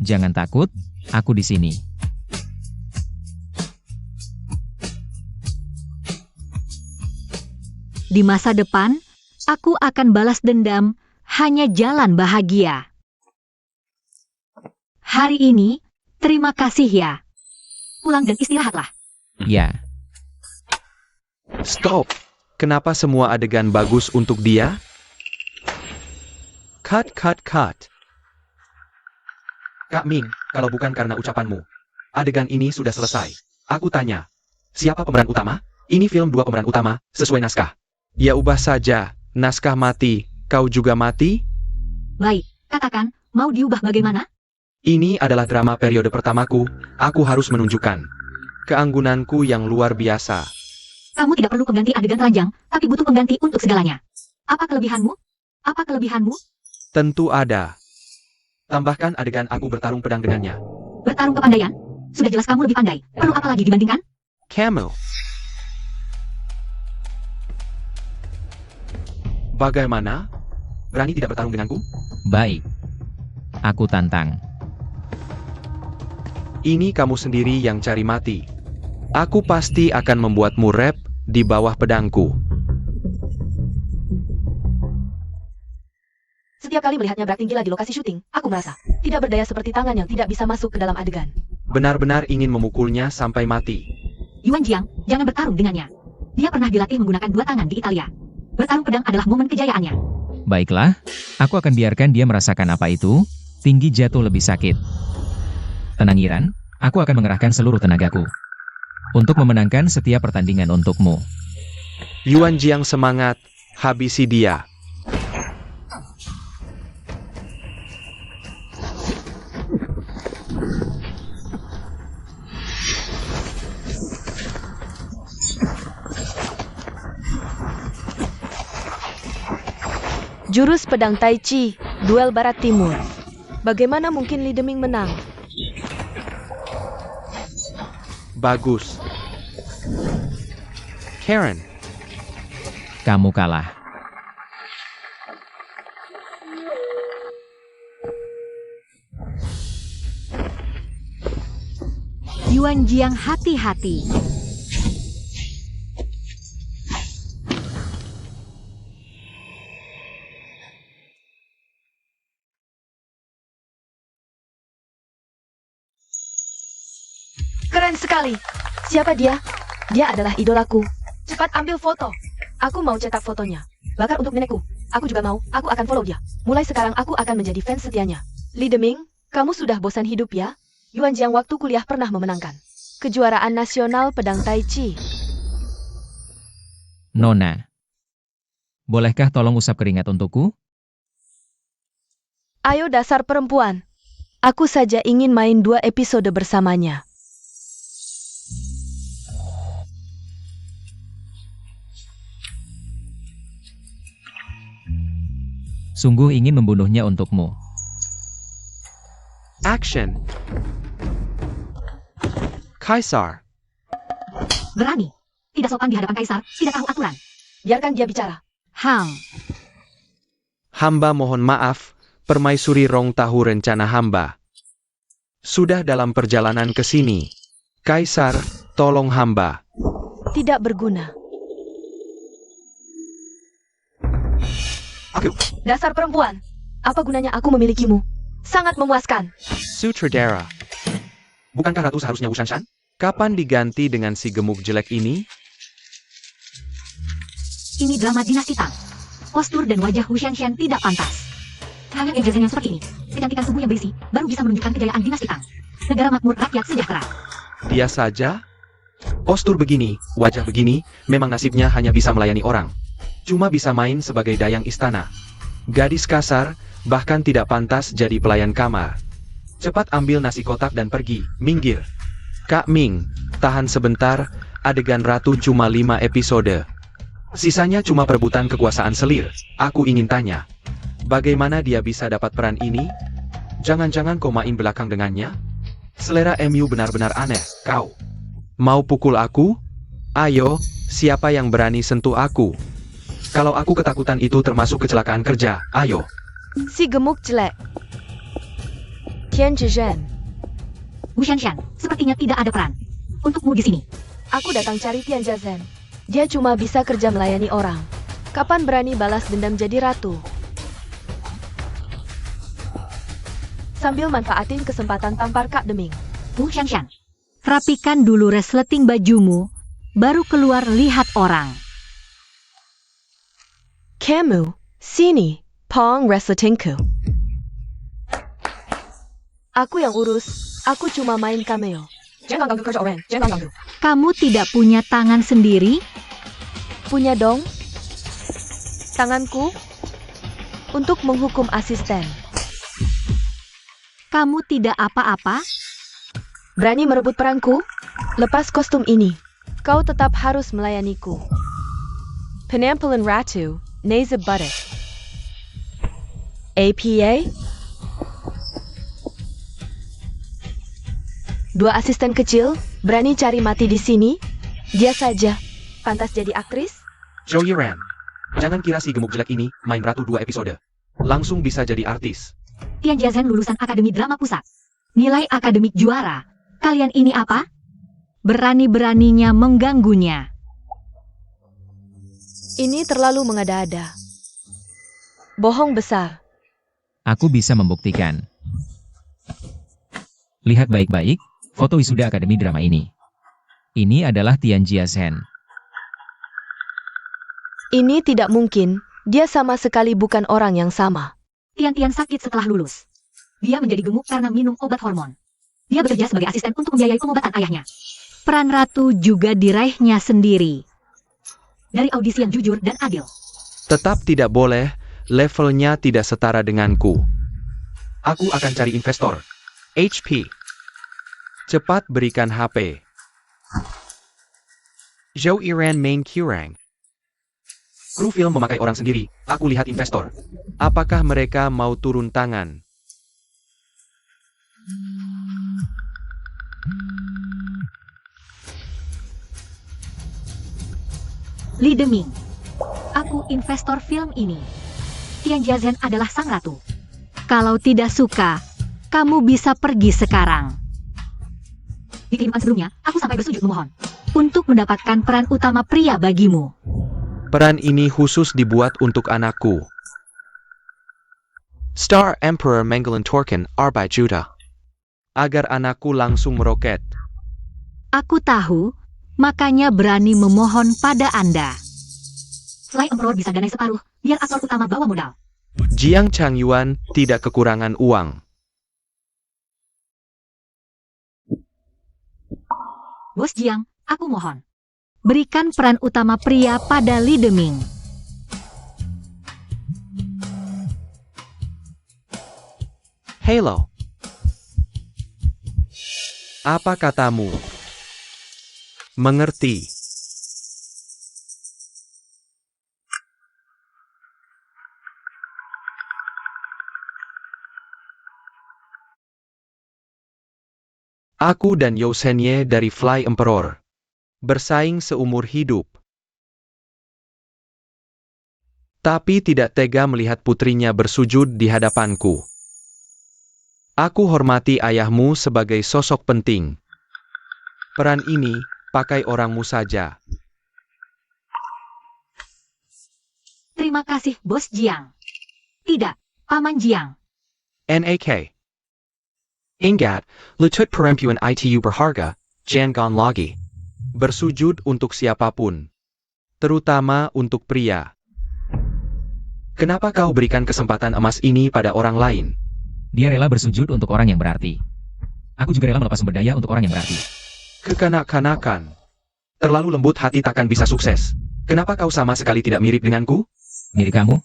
Jangan takut, aku di sini. Di masa depan, aku akan balas dendam, hanya jalan bahagia. Hari ini, terima kasih ya. Pulang dan istirahatlah. Ya, Stop. Kenapa semua adegan bagus untuk dia? Cut, cut, cut. Kak Ming, kalau bukan karena ucapanmu, adegan ini sudah selesai. Aku tanya, siapa pemeran utama? Ini film 2 pemeran utama, sesuai naskah. Ya ubah saja, naskah mati, kau juga mati? Baik, katakan, mau diubah bagaimana? Ini adalah drama periode pertamaku, aku harus menunjukkan. Keanggunanku yang luar biasa. Kamu tidak perlu pengganti adegan telanjang, tapi butuh pengganti untuk segalanya. Apa kelebihanmu? Apa kelebihanmu? Tentu ada. Tambahkan adegan aku bertarung pedang dengannya. Bertarung kepandaian? Sudah jelas kamu lebih pandai. Perlu apa lagi dibandingkan? Kamu. Bagaimana? Berani tidak bertarung denganku? baik. Aku tantang. Ini kamu sendiri yang cari mati. Aku pasti akan membuatmu rap di bawah pedangku. Setiap kali melihatnya berakting gila di lokasi syuting, aku merasa tidak berdaya seperti tangan yang tidak bisa masuk ke dalam adegan. Benar-benar ingin memukulnya sampai mati. Yuan Jiang, jangan bertarung dengannya. Dia pernah dilatih menggunakan 2 tangan di Italia. Bertarung pedang adalah momen kejayaannya. Baiklah, aku akan biarkan dia merasakan apa itu, tinggi jatuh lebih sakit. Tenang Iran, aku akan mengerahkan seluruh tenagaku untuk memenangkan setiap pertandingan untukmu. Yuan Jiang semangat, habisi dia. Jurus pedang Tai Chi, duel barat timur. Bagaimana mungkin Li Deming menang? Bagus. Karen, Kamu kalah. Yuan Jiang hati-hati. Keren sekali. Siapa dia? Dia adalah idolaku. Cepat ambil foto. Aku mau cetak fotonya. Bakar untuk nenekku. Aku juga mau. Aku akan follow dia. Mulai sekarang aku akan menjadi fans setianya. Li Deming, kamu sudah bosan hidup ya? Yuan Jiang waktu kuliah pernah memenangkan kejuaraan nasional pedang Tai Chi. Nona, bolehkah tolong usap keringat untukku? Ayo dasar perempuan. Aku saja ingin main 2 episode bersamanya. Sungguh ingin membunuhnya untukmu. action. Kaisar, Berani. Tidak sopan di hadapan kaisar, tidak tahu aturan. Biarkan dia bicara. Hang. hamba mohon maaf, Permaisuri Rong tahu rencana hamba. Sudah dalam perjalanan ke sini. Kaisar, tolong hamba. Tidak berguna. Aku. Dasar perempuan. Apa gunanya aku memilikimu? Sangat memuaskan. Sutradara. Bukankah ratu seharusnya Wu Shanshan? Kapan diganti dengan si gemuk jelek ini? Ini drama dinasti Tang. Postur dan wajah Wu Shanshan tidak pantas. Hanya Genjazen yang seperti ini, kecantikan tubuh yang berisi, baru bisa menunjukkan kejayaan dinasti Tang. Negara makmur, rakyat sejahtera. Dia saja? Postur begini, wajah begini, memang nasibnya hanya bisa melayani orang. Cuma bisa main sebagai dayang istana. Gadis kasar, bahkan tidak pantas jadi pelayan kamar. Cepat ambil nasi kotak dan pergi, minggir. Kak Ming, tahan sebentar, adegan ratu cuma 5 episode. Sisanya cuma perebutan kekuasaan selir. Aku ingin tanya, Bagaimana dia bisa dapat peran ini? jangan-jangan kau main belakang dengannya? Selera MU benar-benar aneh, kau. Mau pukul aku? Ayo, siapa yang berani sentuh aku? Kalau aku ketakutan itu termasuk kecelakaan kerja, ayo. Si gemuk jelek. Tian Zhizhen. Wu Shanshan, sepertinya tidak ada peran untukmu di sini. Aku datang cari Tian Zhizhen. Dia cuma bisa kerja melayani orang. Kapan berani balas dendam jadi ratu? Sambil manfaatin kesempatan tampar Kak Deming. Wu Shanshan, rapikan dulu resleting bajumu, baru keluar lihat orang. Kamu, sini, Pong resletingku. Aku yang urus, aku cuma main cameo. Jangan ganggu kerja orang, jangan ganggu. Kamu tidak punya tangan sendiri? Punya dong? Tanganku? Untuk menghukum asisten. Kamu tidak apa-apa? Berani merebut peranku? Lepas kostum ini. Kau tetap harus melayaniku. Penampilan ratu, Neza Butter. APA? Dua asisten kecil, berani cari mati di sini? Dia saja. Pantas jadi aktris? Zhou Yiran, jangan kira si gemuk jelek ini main ratu 2 episode. Langsung bisa jadi artis. Tian Zhizhen lulusan Akademi Drama Pusat. Nilai akademik juara. Kalian ini apa? Berani-beraninya mengganggunya. Ini terlalu mengada-ada. Bohong besar. Aku bisa membuktikan. Lihat baik-baik, foto wisuda Akademi Drama ini. Ini adalah Tian Zhizhen. Ini tidak mungkin. Dia sama sekali bukan orang yang sama. Tian-Tian sakit setelah lulus. Dia menjadi gemuk karena minum obat hormon. Dia bekerja sebagai asisten untuk membiayai pengobatan ayahnya. Peran ratu juga diraihnya sendiri. Dari audisi yang jujur dan adil. Tetap tidak boleh, levelnya tidak setara denganku. Aku akan cari investor. HP. Cepat berikan HP. Zhou Yiran main curang. Kru film memakai orang sendiri, aku lihat investor. Apakah mereka mau turun tangan? Li Deming. Aku investor film ini. Tian Zhizhen adalah sang ratu. Kalau tidak suka, kamu bisa pergi sekarang. Di kehidupan sebelumnya, aku sampai bersujud memohon untuk mendapatkan peran utama pria bagimu. Peran ini khusus dibuat untuk anakku. Star Emperor Mengelen Torken Arbai Juta. Agar anakku langsung meroket. Aku tahu, makanya berani memohon pada Anda. Fly Emperor bisa danai separuh, biar aktor utama bawa modal. Jiang Changyuan tidak kekurangan uang. Bos Jiang, aku mohon. Berikan peran utama pria pada Li Deming. Halo. Apa katamu? Mengerti. Aku dan Yao Senye dari Fly Emperor. Bersaing seumur hidup. Tapi tidak tega melihat putrinya bersujud di hadapanku. Aku hormati ayahmu sebagai sosok penting. Peran ini, pakai orangmu saja. Terima kasih, Bos Jiang. Tidak, Paman Jiang. NAK. Ingat, lutut perempuan itu berharga, jangan lagi. Bersujud untuk siapapun. Terutama untuk pria. Kenapa kau berikan kesempatan emas ini pada orang lain? Dia rela bersujud untuk orang yang berarti. Aku juga rela melepas sumber daya untuk orang yang berarti. Kekanak-kanakan. Terlalu lembut hati takkan bisa sukses. Kenapa kau sama sekali tidak mirip denganku? Mirip kamu?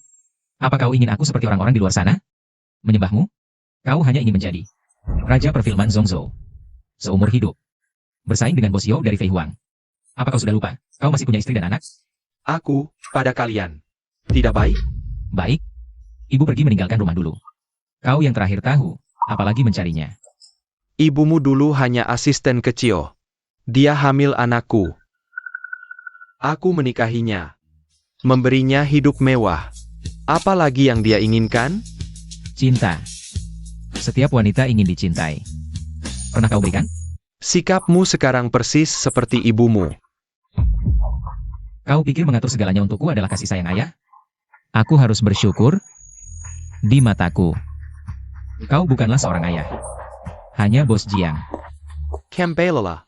Apa kau ingin aku seperti orang-orang di luar sana? Menyembahmu? Kau hanya ingin menjadi raja perfilman Zhongzhou. Seumur hidup. Bersaing dengan Bos Yo dari Fei Huang. Apa kau sudah lupa? Kau masih punya istri dan anak? Aku, pada kalian. Tidak baik? Baik. Ibu pergi meninggalkan rumah dulu. Kau yang terakhir tahu, apalagi mencarinya. Ibumu dulu hanya asisten kecil. Dia hamil anakku. Aku menikahinya. Memberinya hidup mewah. Apa lagi yang dia inginkan? Cinta. Setiap wanita ingin dicintai. Pernah kau berikan? Sikapmu sekarang persis seperti ibumu. Kau pikir mengatur segalanya untukku adalah kasih sayang ayah? Aku harus bersyukur. Di mataku, kau bukanlah seorang ayah. Hanya Bos Jiang. Kembalilah.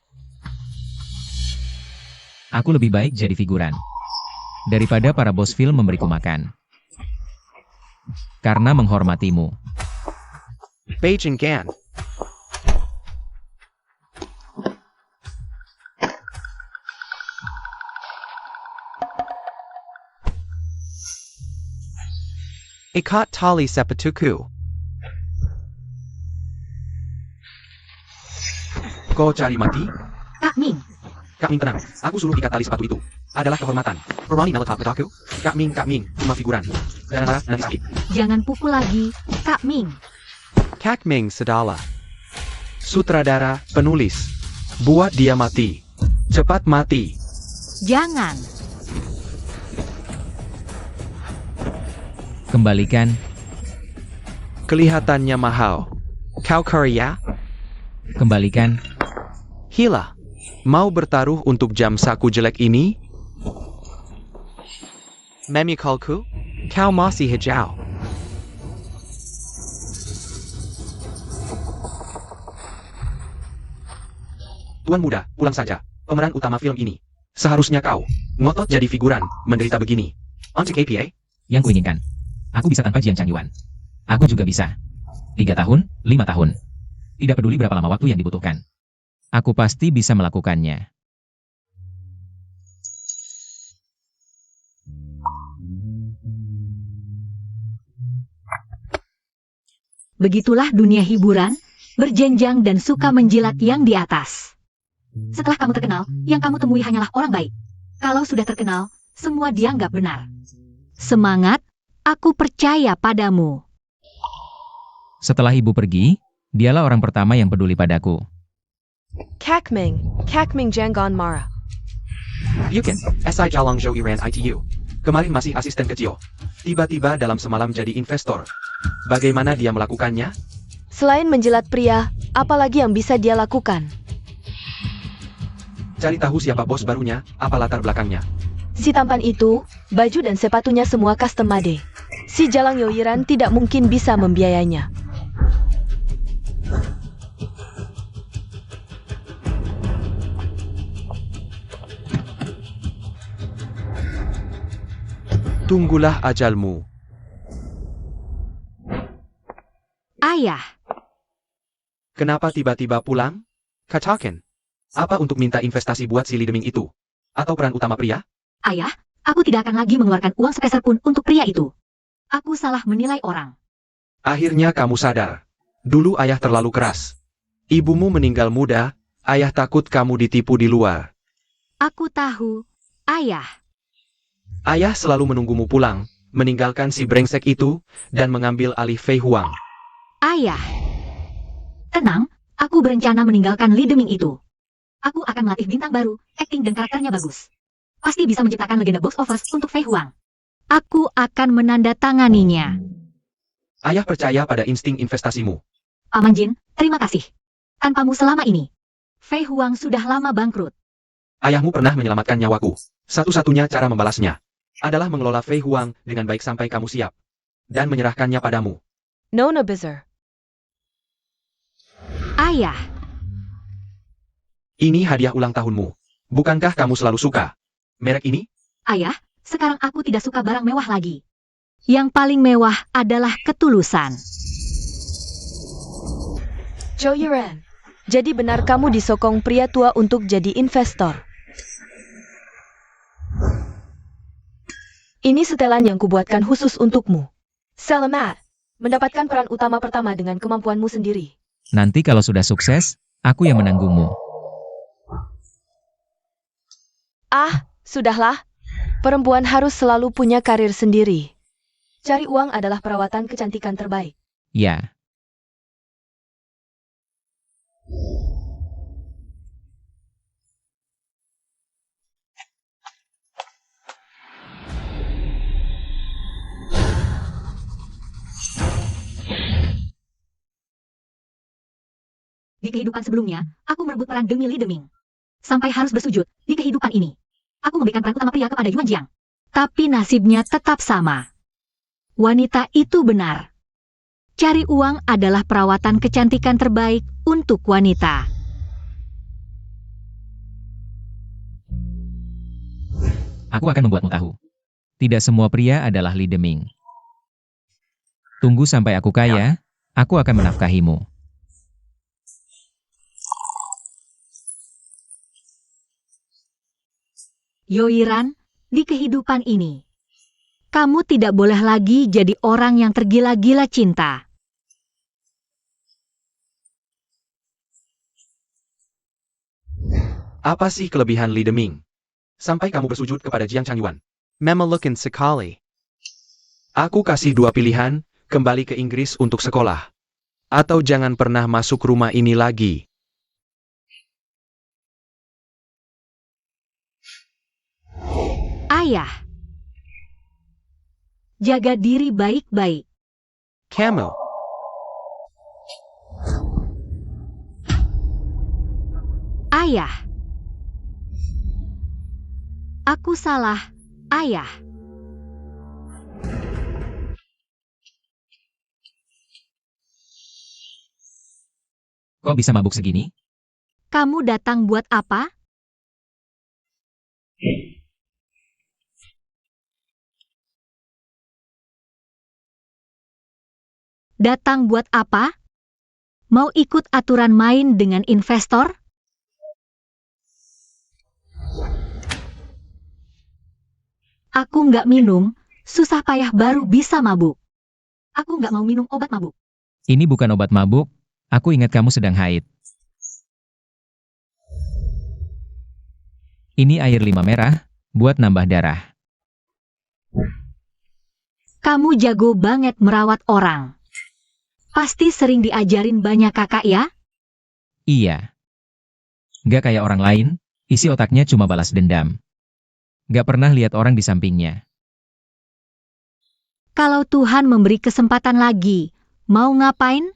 Aku lebih baik jadi figuran. Daripada para bos film memberiku makan. Karena menghormatimu. Beijing Gan. Ikat tali sepatuku. Kau cari mati? Kak Ming, Kak Ming tenang, aku suruh ikat tali sepatu itu. Adalah kehormatan. Berani meletap aku? Kak Ming, cuma figuran. Dan nanti sakit. jangan pukul lagi, Kak Ming. Kak Ming Sadala. Sutradara, penulis. Buat dia mati. Cepat mati. Jangan. Kembalikan. Kelihatannya mahal. Kau Korea? Kembalikan. Hila. Mau bertaruh untuk jam saku jelek ini? Memukalku? Kau masih hijau. Tuan muda, pulang saja. Pemeran utama film ini. Seharusnya kau ngotot jadi figuran, menderita begini. Untuk KPA? Yang kuinginkan. Aku bisa tanpa Jiang Changyuan. Aku juga bisa. 3 tahun, 5 tahun. Tidak peduli berapa lama waktu yang dibutuhkan. Aku pasti bisa melakukannya. Begitulah dunia hiburan, berjenjang dan suka menjilat yang di atas. Setelah kamu terkenal, yang kamu temui hanyalah orang baik. Kalau sudah terkenal, semua dianggap benar. Semangat, aku percaya padamu. Setelah ibu pergi, dialah orang pertama yang peduli padaku. Kak Ming Jangon Mara. Yukin, SI Jalong Zhou Iran ITU. Kemarin masih asisten kecil. Tiba-tiba dalam semalam jadi investor. Bagaimana dia melakukannya? Selain menjilat pria, apalagi yang bisa dia lakukan? Cari tahu siapa bos barunya, apa latar belakangnya. Si tampan itu, baju dan sepatunya semua custom made. Si Jalang Yoiran tidak mungkin bisa membiayainya. Tunggulah ajalmu. Ayah, Kenapa tiba-tiba pulang? Katakan. Apa untuk minta investasi buat si Li Deming itu? Atau peran utama pria? ayah, aku tidak akan lagi mengeluarkan uang sepeser pun untuk pria itu. Aku salah menilai orang. Akhirnya kamu sadar. Dulu ayah terlalu keras. Ibumu meninggal muda, ayah takut kamu ditipu di luar. Aku tahu, ayah. Ayah selalu menunggumu pulang, meninggalkan si brengsek itu, dan mengambil alih Fei Huang. Ayah. Tenang, aku berencana meninggalkan Li Deming itu. Aku akan melatih bintang baru, akting dan karakternya bagus. Pasti bisa menciptakan legenda box office untuk Fei Huang. Aku akan menandatanganinya. Ayah percaya pada insting investasimu. Paman Jin, terima kasih. Tanpamu selama ini, Fei Huang sudah lama bangkrut. Ayahmu pernah menyelamatkan nyawaku. Satu-satunya cara membalasnya adalah mengelola Fei Huang dengan baik sampai kamu siap. Dan menyerahkannya padamu. Nona Bizarre. Ayah, Ini hadiah ulang tahunmu. Bukankah kamu selalu suka merek ini? ayah, sekarang aku tidak suka barang mewah lagi. Yang paling mewah adalah ketulusan. Zhou Yiren. Jadi benar kamu disokong pria tua untuk jadi investor. Ini setelan yang kubuatkan khusus untukmu. Selamat. Mendapatkan peran utama pertama dengan kemampuanmu sendiri. Nanti kalau sudah sukses, aku yang menanggungmu. Ah, sudahlah. Perempuan harus selalu punya karir sendiri. Cari uang adalah perawatan kecantikan terbaik. Ya, Di kehidupan sebelumnya, aku merebut peran demi Li Deming. Sampai harus bersujud di kehidupan ini. Aku memberikan peran utama pria kepada Yuan Jiang. Tapi nasibnya tetap sama. Wanita itu benar. Cari uang adalah perawatan kecantikan terbaik untuk wanita. aku akan membuatmu tahu. Tidak semua pria adalah Li Deming. Tunggu sampai aku kaya, aku akan menafkahimu. Yoiran, di kehidupan ini, kamu tidak boleh lagi jadi orang yang tergila-gila cinta. Apa sih kelebihan Li Deming? Sampai kamu bersujud kepada Jiang Changyuan. Memelukan sekali. Aku kasih dua pilihan, kembali ke Inggris untuk sekolah. Atau jangan pernah masuk rumah ini lagi. Ayah, jaga diri baik-baik. Kamu. Ayah. Aku salah, ayah. Kok bisa mabuk segini? Kamu datang buat apa? Datang buat apa? Mau ikut aturan main dengan investor? Aku nggak minum, susah payah baru bisa mabuk. Aku nggak mau minum obat mabuk. Ini bukan obat mabuk, aku ingat kamu sedang haid. Ini air 5 merah, buat nambah darah. Kamu jago banget merawat orang. Pasti sering diajarin banyak kakak ya? Iya. Gak kayak orang lain, isi otaknya cuma balas dendam. Gak pernah lihat orang di sampingnya. Kalau Tuhan memberi kesempatan lagi, mau ngapain?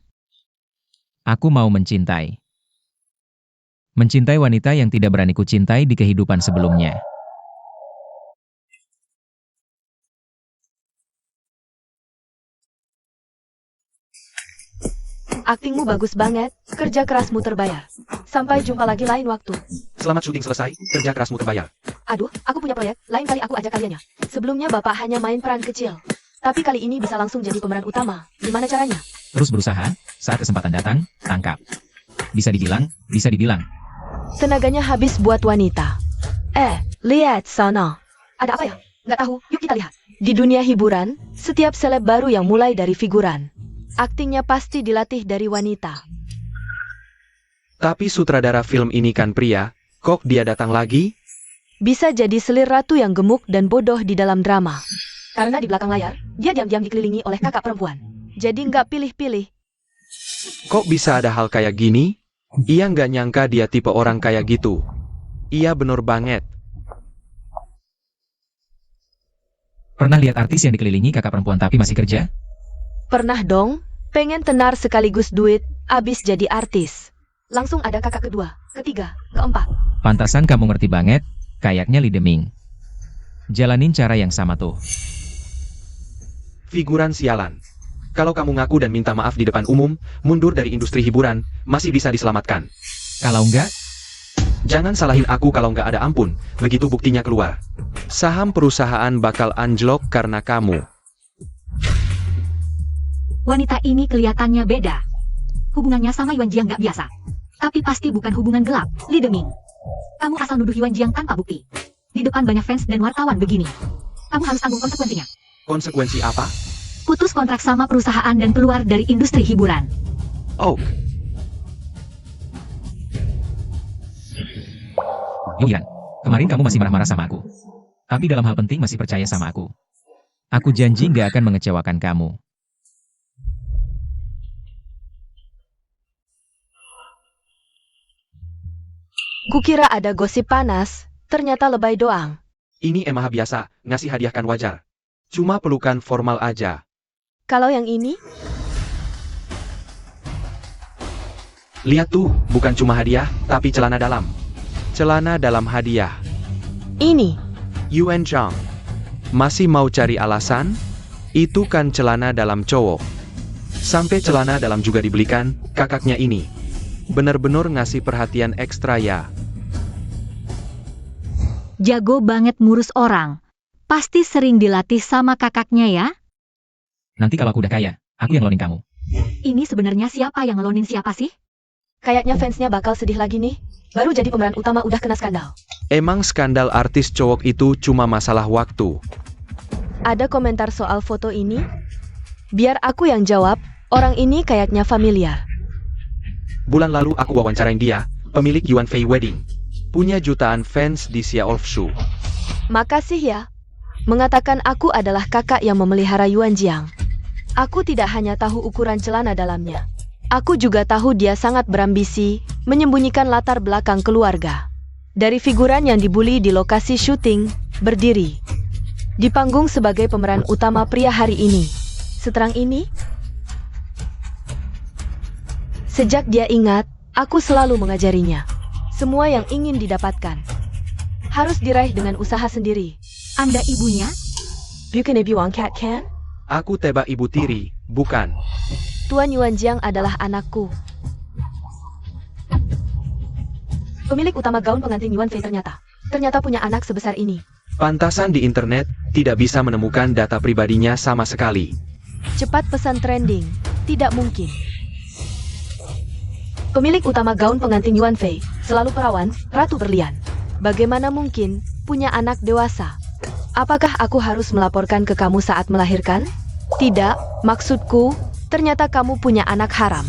Aku mau mencintai. Mencintai wanita yang tidak berani kucintai di kehidupan sebelumnya. Aktingmu bagus banget, kerja kerasmu terbayar. Sampai jumpa lagi lain waktu. Selamat syuting selesai, kerja kerasmu terbayar. Aduh, aku punya proyek, lain kali aku ajak kaliannya. Sebelumnya Bapak hanya main peran kecil. Tapi kali ini bisa langsung jadi pemeran utama. Gimana caranya? Terus berusaha, saat kesempatan datang, tangkap. Bisa dibilang. Tenaganya habis buat wanita. Lihat sana. Ada apa ya? Nggak tahu, yuk kita lihat. Di dunia hiburan, setiap seleb baru yang mulai dari figuran. Aktingnya pasti dilatih dari wanita. Tapi sutradara film ini kan pria, kok dia datang lagi? Bisa jadi selir ratu yang gemuk dan bodoh di dalam drama. Karena di belakang layar, dia diam-diam dikelilingi oleh kakak perempuan. Jadi nggak pilih-pilih. Kok bisa ada hal kayak gini? Ia nggak nyangka dia tipe orang kayak gitu. Iya bener banget. Pernah lihat artis yang dikelilingi kakak perempuan tapi masih kerja? Pernah dong, pengen tenar sekaligus duit, abis jadi artis. Langsung ada kakak kedua, ketiga, keempat. Pantasan kamu ngerti banget, kayaknya Li Deming. Jalanin cara yang sama tuh. Figuran sialan. Kalau kamu ngaku dan minta maaf di depan umum, mundur dari industri hiburan, masih bisa diselamatkan. Kalau enggak, Jangan salahin aku kalau nggak ada ampun, begitu buktinya keluar. Saham perusahaan bakal anjlok karena kamu. Wanita ini kelihatannya beda. Hubungannya sama Yuan Jiang nggak biasa. Tapi pasti bukan hubungan gelap, Li Deming. Kamu asal nuduh Yuan Jiang tanpa bukti. Di depan banyak fans dan wartawan begini. Kamu harus tanggung konsekuensinya. Konsekuensi apa? Putus kontrak sama perusahaan dan keluar dari industri hiburan. Oh, Yuyan, kemarin kamu masih marah-marah sama aku. Tapi dalam hal penting masih percaya sama aku. Aku janji nggak akan mengecewakan kamu. Kukira ada gosip panas, ternyata lebay doang. Ini emang biasa, ngasih hadiah kan wajar. cuma pelukan formal aja. Kalau yang ini, Lihat tuh, bukan cuma hadiah, tapi celana dalam. Celana dalam hadiah. ini. Yuan Zhang. Masih mau cari alasan? Itu kan celana dalam cowok. Sampai celana dalam juga dibelikan, kakaknya ini. Bener-bener ngasih perhatian ekstra ya. Jago banget ngurus orang. Pasti sering dilatih sama kakaknya ya? Nanti kalau aku udah kaya, aku yang loaning kamu. Ini sebenarnya siapa yang ngelonin siapa sih? Kayaknya fansnya bakal sedih lagi nih. Baru jadi pemeran utama udah kena skandal. Emang skandal artis cowok itu cuma masalah waktu. Ada komentar soal foto ini? Biar aku yang jawab, orang ini kayaknya familiar. Bulan lalu aku wawancarain dia, pemilik Yuan Fei Wedding. Punya jutaan fans di Xiaolshu. Makasih ya. Mengatakan aku adalah kakak yang memelihara Yuan Jiang. Aku tidak hanya tahu ukuran celana dalamnya. Aku juga tahu dia sangat berambisi, menyembunyikan latar belakang keluarga. Dari figuran yang dibully di lokasi syuting, berdiri di panggung sebagai pemeran utama pria hari ini. Seterang ini, sejak dia ingat, aku selalu mengajarinya. Semua yang ingin didapatkan harus diraih dengan usaha sendiri. Anda ibunya? Bukan ibu angkat kan? Aku tebak ibu tiri, bukan. Tuan Yuan Jiang adalah anakku. Pemilik utama gaun pengantin Yuan Fei ternyata punya anak sebesar ini. Pantasan di internet, tidak bisa menemukan data pribadinya sama sekali. Cepat pesan trending, tidak mungkin. Pemilik utama gaun pengantin Yuan Fei, selalu perawan, ratu berlian. Bagaimana mungkin punya anak dewasa? Apakah aku harus melaporkan ke kamu saat melahirkan? Tidak, maksudku, ternyata kamu punya anak haram.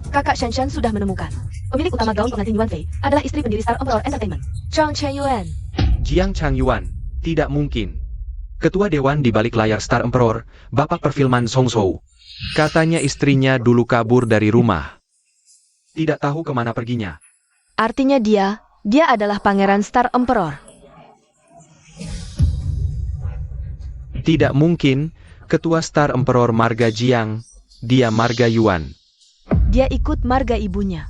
Kakak Shanshan sudah menemukan. Pemilik utama gaun pengantin Yuan Fei adalah istri pendiri Star Emperor Entertainment, Zhang Chengyuan. Jiang Changyuan, tidak mungkin. Ketua Dewan di balik layar Star Emperor, Bapak perfilman Song Shou. Katanya istrinya dulu kabur dari rumah. Tidak tahu kemana perginya. Artinya dia adalah pangeran Star Emperor. Tidak mungkin, ketua Star Emperor marga Jiang, dia marga Yuan. Dia ikut marga ibunya.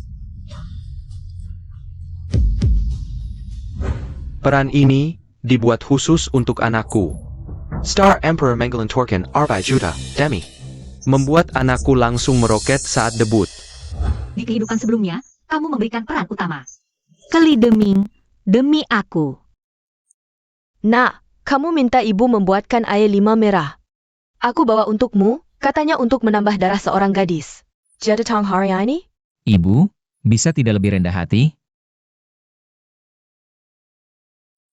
Peran ini dibuat khusus untuk anakku. Star Emperor Mengelen Torken Arbai Juta, Demi. Membuat anakku langsung meroket saat debut. Di kehidupan sebelumnya, kamu memberikan peran utama. Ke Li Deming, demi aku. Nak, kamu minta ibu membuatkan air 5 merah. Aku bawa untukmu, katanya untuk menambah darah seorang gadis. Jadatang Haryani? Ibu, bisa tidak lebih rendah hati?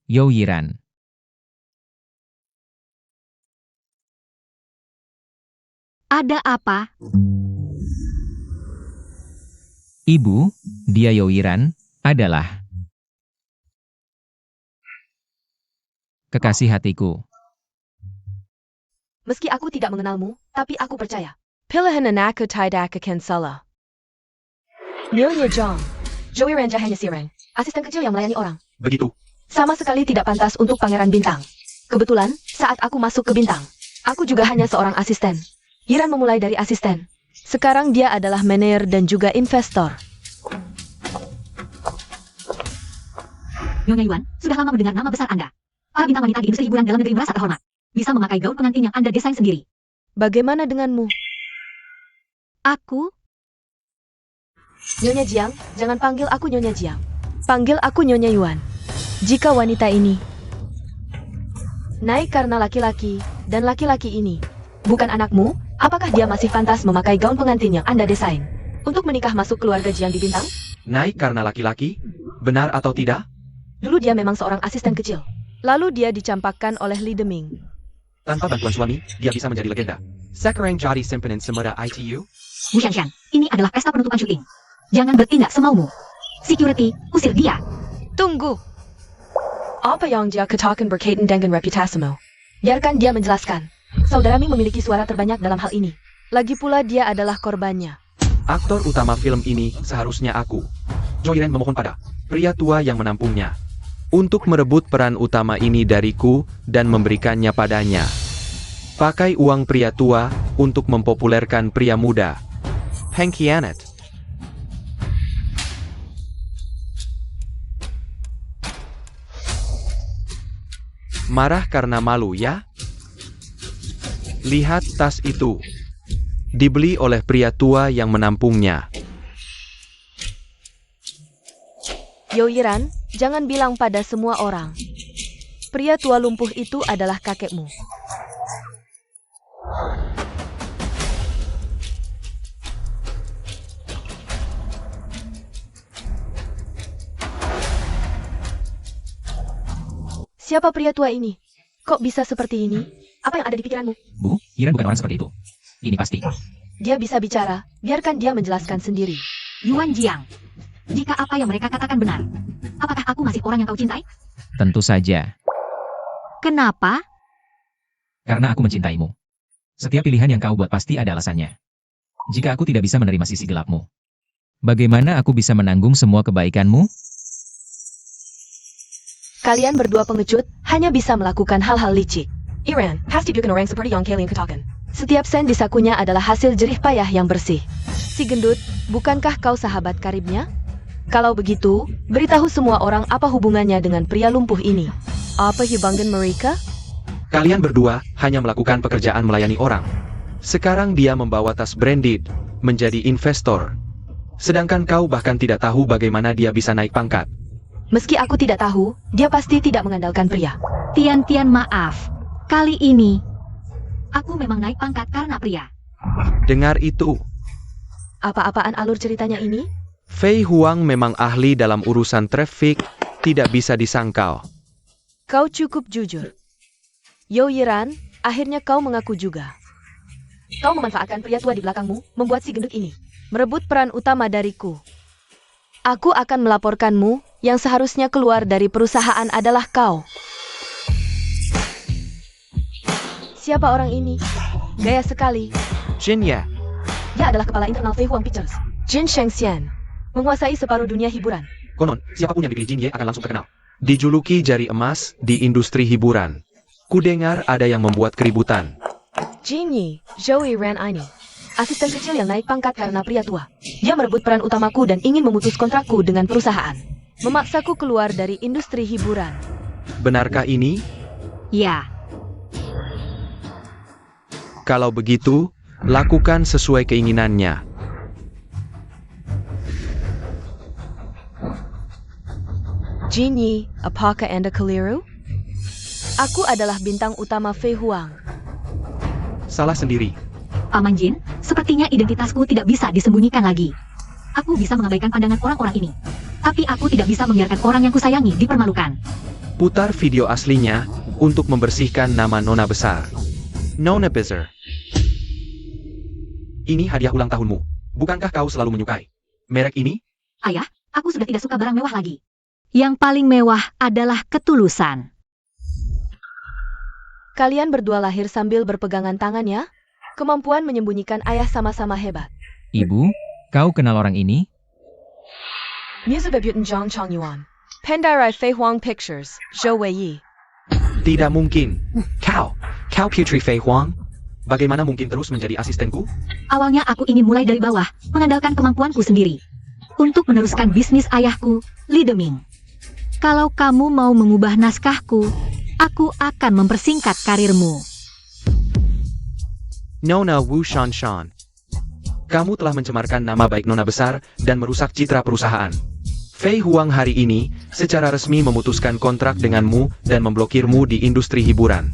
Yo Yiran. Ada apa? Ibu, dia Yo Yiran, adalah kekasih hatiku. Meski aku tidak mengenalmu, tapi aku percaya. Pilihan anakku tidak akan salah. Nyonya Zhang, Joey Ranja hanya sireng, asisten kecil yang melayani orang. Begitu. Sama sekali tidak pantas untuk pangeran bintang. Kebetulan, saat aku masuk ke bintang, aku juga hanya seorang asisten. Yiran memulai dari asisten. Sekarang dia adalah manajer dan juga investor. Nyonya Yuan, sudah lama mendengar nama besar Anda. Para bintang wanita di industri hiburan dalam negeri merasa terhormat. Bisa memakai gaun pengantin yang Anda desain sendiri. Bagaimana denganmu? Aku? Nyonya Jiang, jangan panggil aku Nyonya Jiang. Panggil aku Nyonya Yuan. Jika wanita ini naik karena laki-laki, dan laki-laki ini bukan anakmu, apakah dia masih pantas memakai gaun pengantin yang Anda desain untuk menikah masuk keluarga Jiang di bintang? Naik karena laki-laki? Benar atau tidak? Dulu dia memang seorang asisten kecil. Lalu dia dicampakkan oleh Li Deming. Tanpa bantuan suami, dia bisa menjadi legenda. Sekarang jadi simpenan semudah ITU? Bu Shanshan, ini adalah pesta penutupan syuting. Jangan bertindak semaumu. Security, usir dia. Tunggu. Apa yang dia katakan berkaitan dengan reputasimu? Biarkan dia menjelaskan. Saudara Ming memiliki suara terbanyak dalam hal ini. Lagi pula dia adalah korbannya. Aktor utama film ini seharusnya aku. Joyren memohon pada pria tua yang menampungnya untuk merebut peran utama ini dariku dan memberikannya padanya. Pakai uang pria tua untuk mempopulerkan pria muda. Pengkhianat. Marah karena malu ya? Lihat tas itu. Dibeli oleh pria tua yang menampungnya. Yo Yiran, jangan bilang pada semua orang. Pria tua lumpuh itu adalah kakekmu. Siapa pria tua ini? Kok bisa seperti ini? Apa yang ada di pikiranmu? Bu, Yiran bukan orang seperti itu. Ini pasti. Dia bisa bicara, biarkan dia menjelaskan sendiri. Yuan Jiang. Jika apa yang mereka katakan benar, apakah aku masih orang yang kau cintai? Tentu saja. Kenapa? Karena aku mencintaimu. Setiap pilihan yang kau buat pasti ada alasannya. Jika aku tidak bisa menerima sisi gelapmu, bagaimana aku bisa menanggung semua kebaikanmu? Kalian berdua pengecut, hanya bisa melakukan hal-hal licik. Iran, pasti bukan orang seperti yang kalian katakan. Setiap sen di sakunya adalah hasil jerih payah yang bersih. Si gendut, bukankah kau sahabat karibnya? Kalau begitu, beritahu semua orang apa hubungannya dengan pria lumpuh ini. Apa hubungan mereka? Kalian berdua hanya melakukan pekerjaan melayani orang. Sekarang dia membawa tas branded, menjadi investor. Sedangkan kau bahkan tidak tahu bagaimana dia bisa naik pangkat. Meski aku tidak tahu, dia pasti tidak mengandalkan pria. Tian, maaf. Kali ini, aku memang naik pangkat karena pria. Dengar itu. Apa-apaan alur ceritanya ini? Fei Huang memang ahli dalam urusan traffic, tidak bisa disangkal. Kau cukup jujur. Yo Yiran, akhirnya kau mengaku juga. Kau memanfaatkan pria tua di belakangmu, membuat si gendut ini merebut peran utama dariku. Aku akan melaporkanmu, yang seharusnya keluar dari perusahaan adalah kau. Siapa orang ini? Gaya sekali. Jin ya, Dia adalah kepala internal Fei Huang Pictures, Jin Shengxian, menguasai separuh dunia hiburan. Konon, siapapun yang dipilih Jin Ye akan langsung terkenal. dijuluki jari emas di industri hiburan. Kudengar ada yang membuat keributan. Jin Yi, Zhou Ran ini, asisten kecil yang naik pangkat karena pria tua. Dia merebut peran utamaku dan ingin memutus kontrakku dengan perusahaan. Memaksaku keluar dari industri hiburan. Benarkah ini? Ya, Kalau begitu, lakukan sesuai keinginannya. Jin Yi, apakah Anda keliru? Aku adalah bintang utama Fei Huang. Salah sendiri. Paman Jin, sepertinya identitasku tidak bisa disembunyikan lagi. Aku bisa mengabaikan pandangan orang-orang ini. Tapi aku tidak bisa membiarkan orang yang kusayangi dipermalukan. Putar video aslinya untuk membersihkan nama Nona besar. Nona besar. Ini hadiah ulang tahunmu. Bukankah kau selalu menyukai merek ini? Ayah, aku sudah tidak suka barang mewah lagi. Yang paling mewah adalah ketulusan. Kalian berdua lahir sambil berpegangan tangan ya? Kemampuan menyembunyikan ayah sama-sama hebat. Ibu, kau kenal orang ini? Music Bebutan Zhang Changyuan. Pendarai Fei Huang Pictures, Zhou Weiyi. Tidak mungkin. Kau Putri Fei Huang? Bagaimana mungkin terus menjadi asistenku? Awalnya aku ingin mulai dari bawah, mengandalkan kemampuanku sendiri. Untuk meneruskan bisnis ayahku, Li Deming. Kalau kamu mau mengubah naskahku, aku akan mempersingkat karirmu. Nona Wu Shan Shan. Kamu telah mencemarkan nama baik Nona besar dan merusak citra perusahaan. Fei Huang hari ini secara resmi memutuskan kontrak denganmu dan memblokirmu di industri hiburan.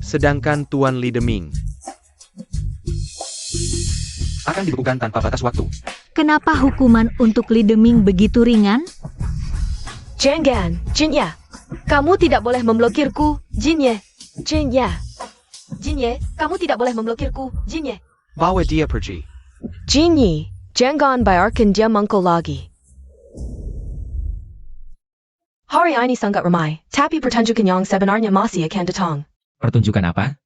Sedangkan Tuan Li Deming Akan dibekukan tanpa batas waktu. Kenapa hukuman untuk Li Deming begitu ringan? Jangan, Jin Ye. Kamu tidak boleh memblokirku, Jin Ye. Jin Ye. Jin Ye, kamu tidak boleh memblokirku, Jin Ye. Bawa dia pergi. Jin Ye, jangan biarkan dia mangkul lagi. Hari ini sangat ramai, tapi pertunjukan yang sebenarnya masih akan datang. Pertunjukan apa?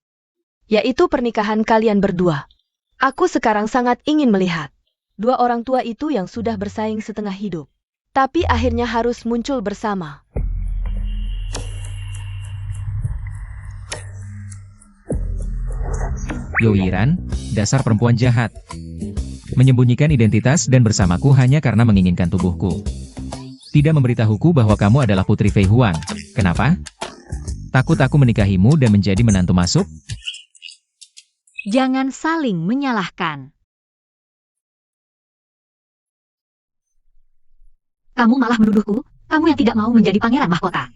Yaitu pernikahan kalian berdua. Aku sekarang sangat ingin melihat dua orang tua itu yang sudah bersaing setengah hidup, tapi akhirnya harus muncul bersama. Yoiran, dasar perempuan jahat. Menyembunyikan identitas dan bersamaku hanya karena menginginkan tubuhku. Tidak memberitahuku bahwa kamu adalah Putri Fei Huang. Kenapa? Takut aku menikahimu dan menjadi menantu masuk? Jangan saling menyalahkan. Kamu malah menuduhku, kamu yang tidak mau menjadi pangeran mahkota.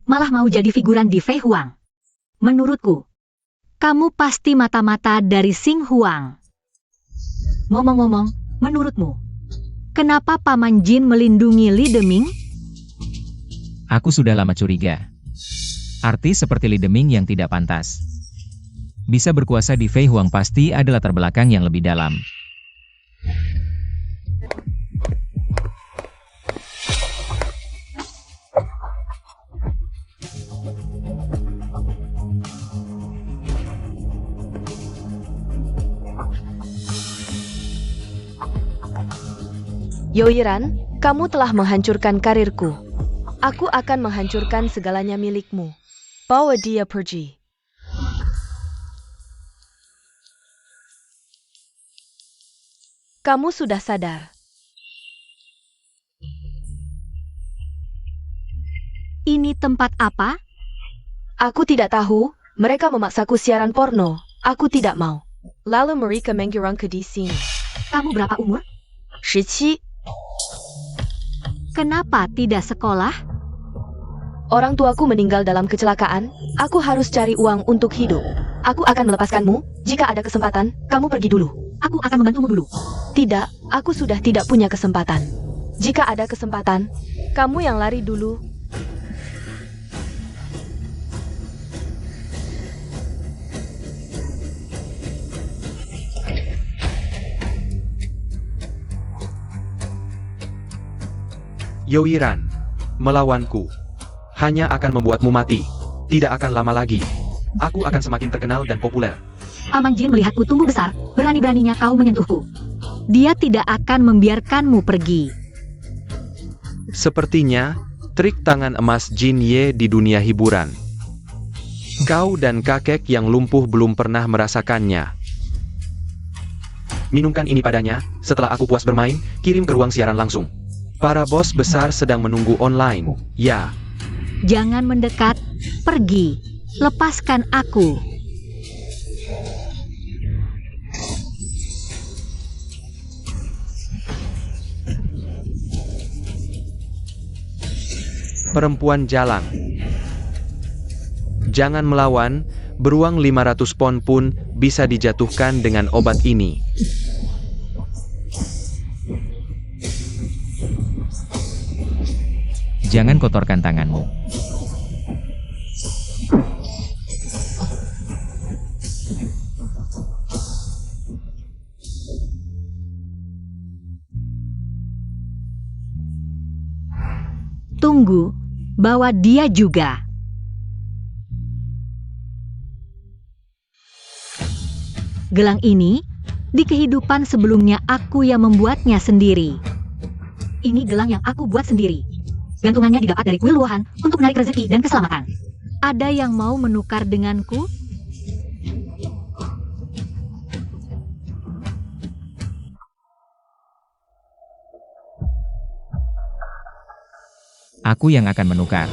Malah mau jadi figuran di Fei Huang. Menurutku, kamu pasti mata-mata dari Xing Huang. Ngomong-ngomong, menurutmu, kenapa Paman Jin melindungi Li Deming? Aku sudah lama curiga. Artis seperti Li Deming yang tidak pantas bisa berkuasa di Fei Huang pasti ada latar belakang yang lebih dalam. Yoiran, kamu telah menghancurkan karirku. Aku akan menghancurkan segalanya milikmu. Bawa dia pergi. Kamu sudah sadar. Ini tempat apa? Aku tidak tahu, mereka memaksaku siaran porno. Aku tidak mau. Lalu mereka menggirangku di sini. Kamu berapa umur? 17. Kenapa tidak sekolah? Orang tuaku meninggal dalam kecelakaan. Aku harus cari uang untuk hidup. Aku akan melepaskanmu. Jika ada kesempatan, kamu pergi dulu. Aku akan membantumu dulu. Tidak, aku sudah tidak punya kesempatan. Jika ada kesempatan, kamu yang lari dulu. Yoiran, melawanku hanya akan membuatmu mati. Tidak akan lama lagi. Aku akan semakin terkenal dan populer. Paman Jin melihatku tumbuh besar, berani-beraninya kau menyentuhku. Dia tidak akan membiarkanmu pergi. sepertinya trik tangan emas Jin Ye di dunia hiburan. Kau dan kakek yang lumpuh belum pernah merasakannya. Minumkan ini padanya, setelah aku puas bermain, kirim ke ruang siaran langsung. Para bos besar sedang menunggu online. Ya, Jangan mendekat, pergi. Lepaskan aku. perempuan jalang. Jangan melawan, beruang 500 pon pun bisa dijatuhkan dengan obat ini. Jangan kotorkan tanganmu. Tunggu, bawa dia juga. Gelang ini, di kehidupan sebelumnya aku yang membuatnya sendiri. Ini gelang yang aku buat sendiri. Gantungannya didapat dari kuil luahan untuk menarik rezeki dan keselamatan. Ada yang mau menukar denganku? Aku yang akan menukar.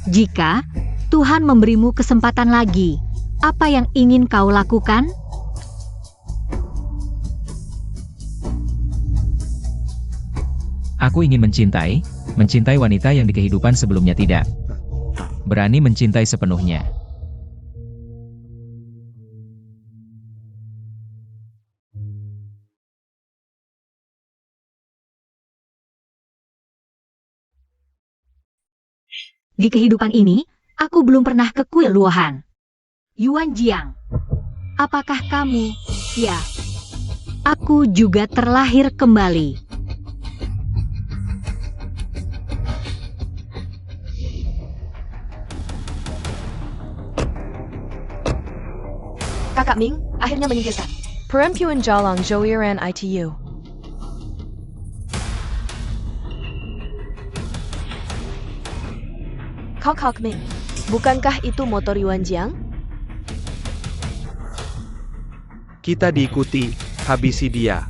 Jika Tuhan memberimu kesempatan lagi, apa yang ingin kau lakukan? Aku ingin mencintai wanita yang di kehidupan sebelumnya tidak berani mencintai sepenuhnya. Di kehidupan ini, aku belum pernah ke kuil Luohan. Yuan Jiang, apakah kamu? Ya, aku juga terlahir kembali. Kakak Ming akhirnya menyingkirkan. Perempuan Jalang Zhouyiran ITU. Kak Ming, bukankah itu motor Yuan Jiang? Kita diikuti, habisi dia.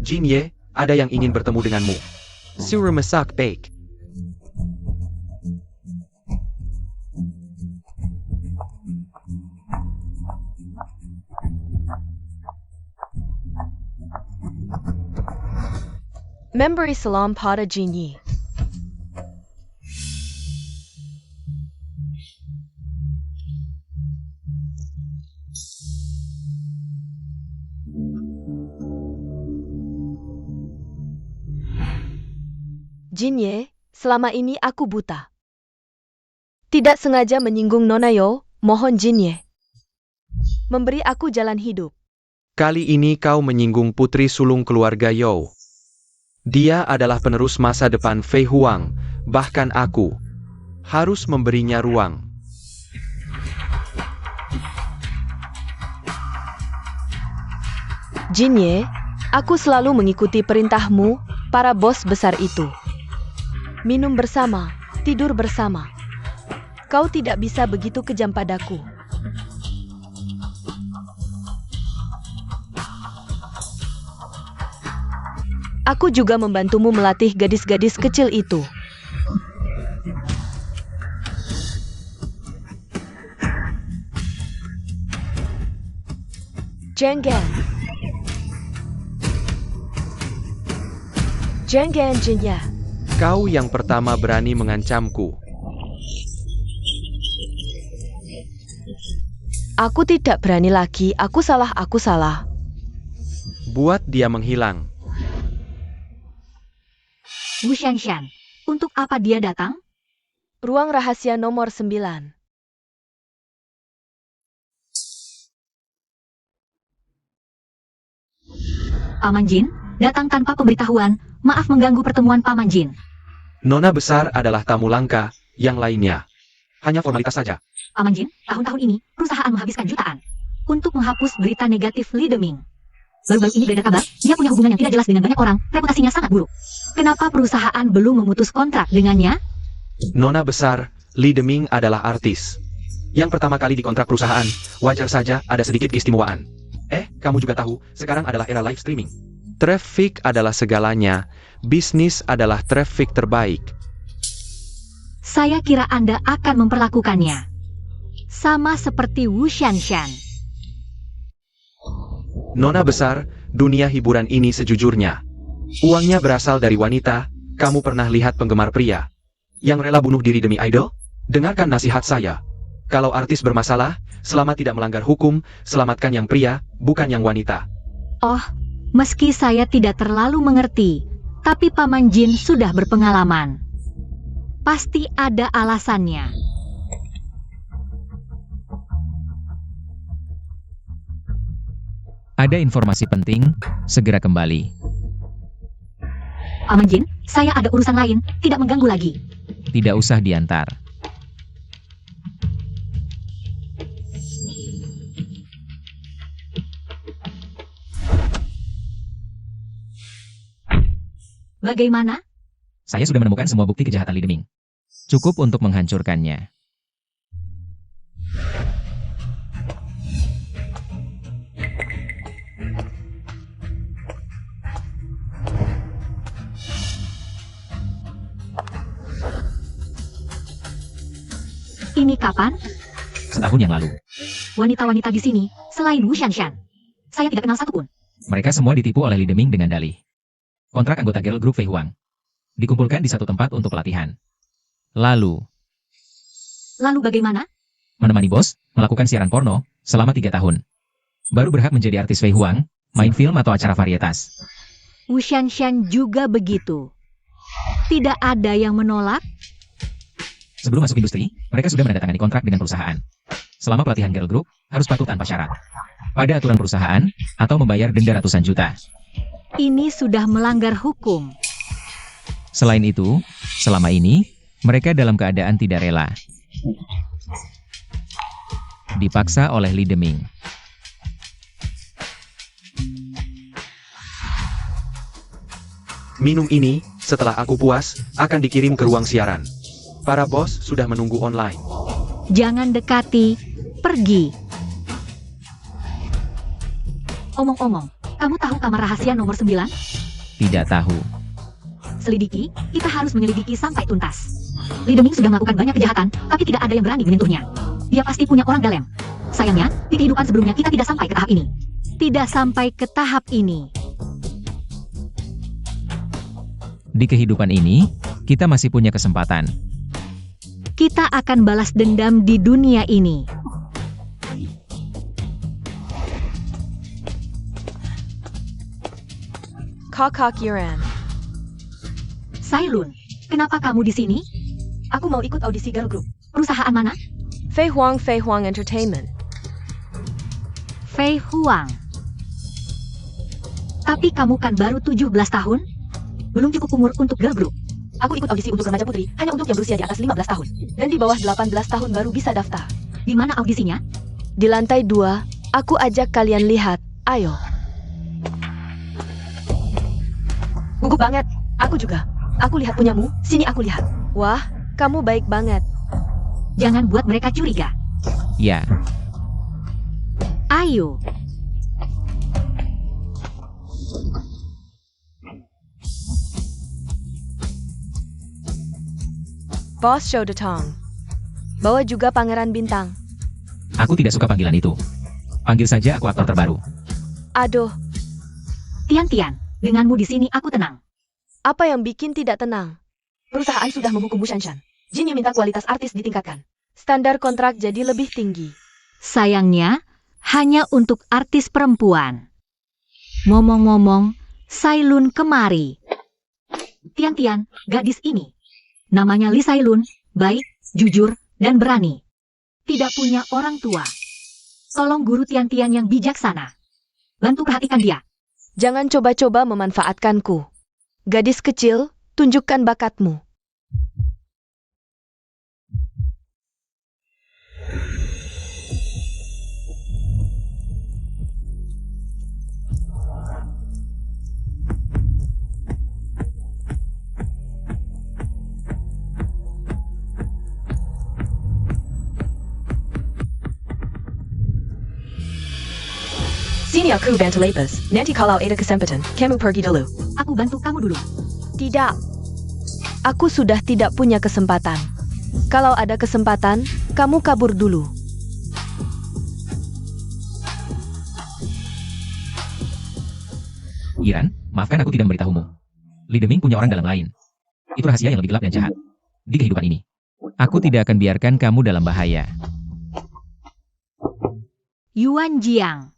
Jin Ye, ada yang ingin bertemu denganmu. Suruh masak bake. Memberi salam pada Jin Yi. Jin Ye, selama ini aku buta. Tidak sengaja menyinggung Nona Yo, mohon Jin Ye memberi aku jalan hidup. Kali ini kau menyinggung putri sulung keluarga Yao. Dia adalah penerus masa depan Fei Huang, bahkan aku harus memberinya ruang. Jin Ye, aku selalu mengikuti perintahmu, para bos besar itu. Minum bersama, tidur bersama. Kau tidak bisa begitu kejam padaku. Aku juga membantumu melatih gadis-gadis kecil itu. Jenggan. Jenggan Jin Ye. Kau yang pertama berani mengancamku. Aku tidak berani lagi, aku salah. Buat dia menghilang. Wu Shanshan, untuk apa dia datang? Ruang rahasia nomor 9. Paman Jin, datang tanpa pemberitahuan, maaf mengganggu pertemuan Paman Jin. Nona besar adalah tamu langka, yang lainnya hanya formalitas saja. Paman Jin, tahun-tahun ini, perusahaan menghabiskan jutaan untuk menghapus berita negatif Li Deming. Baru-baru ini beredar kabar, dia punya hubungan yang tidak jelas dengan banyak orang, reputasinya sangat buruk. Kenapa perusahaan belum memutus kontrak dengannya? Nona besar, Li Deming adalah artis yang pertama kali dikontrak perusahaan, wajar saja ada sedikit keistimewaan. Kamu juga tahu, sekarang adalah era live streaming. Traffic adalah segalanya, bisnis adalah traffic terbaik. Saya kira Anda akan memperlakukannya sama seperti Wu Shanshan. Nona besar, dunia hiburan ini sejujurnya uangnya berasal dari wanita. Kamu pernah lihat penggemar pria yang rela bunuh diri demi idol? Dengarkan nasihat saya. Kalau artis bermasalah, selama tidak melanggar hukum, selamatkan yang pria, bukan yang wanita. Oh, meski saya tidak terlalu mengerti, tapi Paman Jin sudah berpengalaman. Pasti ada alasannya. Ada informasi penting, segera kembali. Paman Jin, saya ada urusan lain, tidak mengganggu lagi. Tidak usah diantar. Bagaimana? Saya sudah menemukan semua bukti kejahatan Li Deming. Cukup untuk menghancurkannya. Ini kapan? Setahun yang lalu. Wanita-wanita di sini, selain Wu Shanshan, saya tidak kenal satupun. Mereka semua ditipu oleh Li Deming dengan dalih kontrak anggota girl group Fei Huang. Dikumpulkan di satu tempat untuk pelatihan. Lalu, Bagaimana? menemani bos, melakukan siaran porno, selama 3 tahun. Baru berhak menjadi artis Fei Huang, main film atau acara varietas. Wu Shanshan juga begitu. Tidak ada yang menolak? Sebelum masuk industri, mereka sudah menandatangani kontrak dengan perusahaan. Selama pelatihan girl group, harus patuh tanpa syarat pada aturan perusahaan, atau membayar denda ratusan juta. Ini sudah melanggar hukum. Selain itu, selama ini, mereka dalam keadaan tidak rela. Dipaksa oleh Li Deming. Minum ini, setelah aku puas, akan dikirim ke ruang siaran. Para bos sudah menunggu online. Jangan dekati, pergi. Omong-omong, kamu tahu kamar rahasia nomor 9? Tidak tahu. Selidiki, kita harus menyelidiki sampai tuntas. Li Deming sudah melakukan banyak kejahatan, tapi tidak ada yang berani menyentuhnya. Dia pasti punya orang dalam. Sayangnya, di kehidupan sebelumnya kita tidak sampai ke tahap ini. Tidak sampai ke tahap ini. Di kehidupan ini, kita masih punya kesempatan. Kita akan balas dendam di dunia ini. Kakak Yuran. Sailun, kenapa kamu di sini? Aku mau ikut audisi girl group. Perusahaan mana? Fei Huang Entertainment. Fei Huang. Tapi kamu kan baru 17 tahun? Belum cukup umur untuk girl group. Aku ikut audisi untuk remaja putri, hanya untuk yang berusia di atas 15 tahun. Dan di bawah 18 tahun baru bisa daftar. Di mana audisinya? Di lantai 2, aku ajak kalian lihat. Ayo. Gugup banget. Aku juga. Aku lihat punyamu, sini aku lihat. Wah, kamu baik banget. Jangan buat mereka curiga. Ya, Ayo. Boss Show Datang. Bawa juga Pangeran Bintang. aku tidak suka panggilan itu. Panggil saja aku aktor terbaru. Aduh, Tian-Tian, denganmu di sini aku tenang. apa yang bikin tidak tenang? Perusahaan sudah menghukum Bu Shanshan. Jin yang minta kualitas artis ditingkatkan. Standar kontrak jadi lebih tinggi. Sayangnya, hanya untuk artis perempuan. Ngomong-ngomong, Sailun kemari. Tian-Tian, gadis ini. Namanya Li Sailun, baik, jujur, dan berani. Tidak punya orang tua. Tolong guru Tian-Tian yang bijaksana. Bantu perhatikan dia. Jangan coba-coba memanfaatkanku. Gadis kecil, tunjukkan bakatmu. Sini aku bantu lepas. Nanti kalau ada kesempatan, kamu pergi dulu. Aku bantu kamu dulu. Tidak. Aku sudah tidak punya kesempatan. Kalau ada kesempatan, kamu kabur dulu. Iran, maafkan aku tidak memberitahumu. Li Deming punya orang dalam lain. Itu rahasia yang lebih gelap dan jahat di kehidupan ini. Aku tidak akan biarkan kamu dalam bahaya. Yuan Jiang.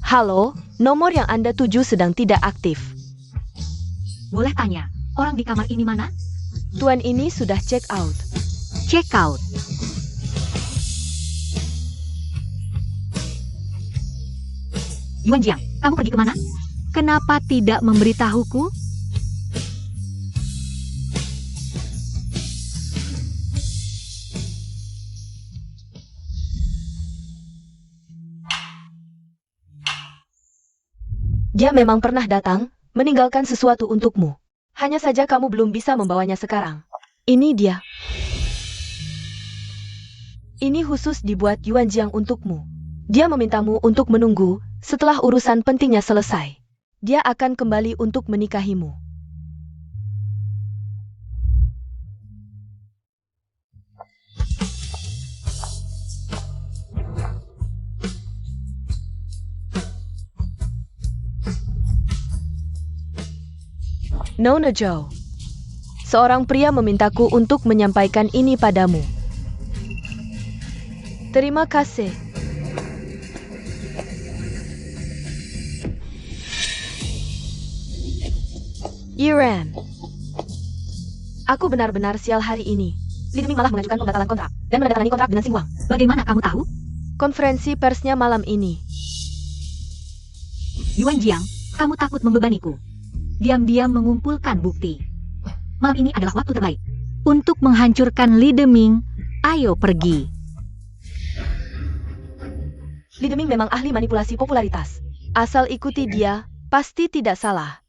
Halo, nomor yang Anda tuju sedang tidak aktif. Boleh tanya, Orang di kamar ini mana? Tuan ini sudah check out. Check out. Yuan Jiang, kamu pergi kemana? Kenapa tidak memberitahuku? Dia memang pernah datang, meninggalkan sesuatu untukmu. Hanya saja kamu belum bisa membawanya sekarang. Ini dia. Ini khusus dibuat Yuan Jiang untukmu. Dia memintamu untuk menunggu setelah urusan pentingnya selesai. Dia akan kembali untuk menikahimu. Nona Zhou. Seorang pria memintaku untuk menyampaikan ini padamu. Terima kasih. Iran. Aku benar-benar sial hari ini. Li Deming malah mengajukan pembatalan kontrak dan menandatangani kontrak dengan Xinguang. Bagaimana kamu tahu? Konferensi persnya malam ini. Yuan Jiang, kamu takut membebaniku. Diam-diam mengumpulkan bukti. Malam ini adalah waktu terbaik untuk menghancurkan Li Deming. Ayo pergi. Li Deming memang ahli manipulasi popularitas. Asal ikuti dia, pasti tidak salah.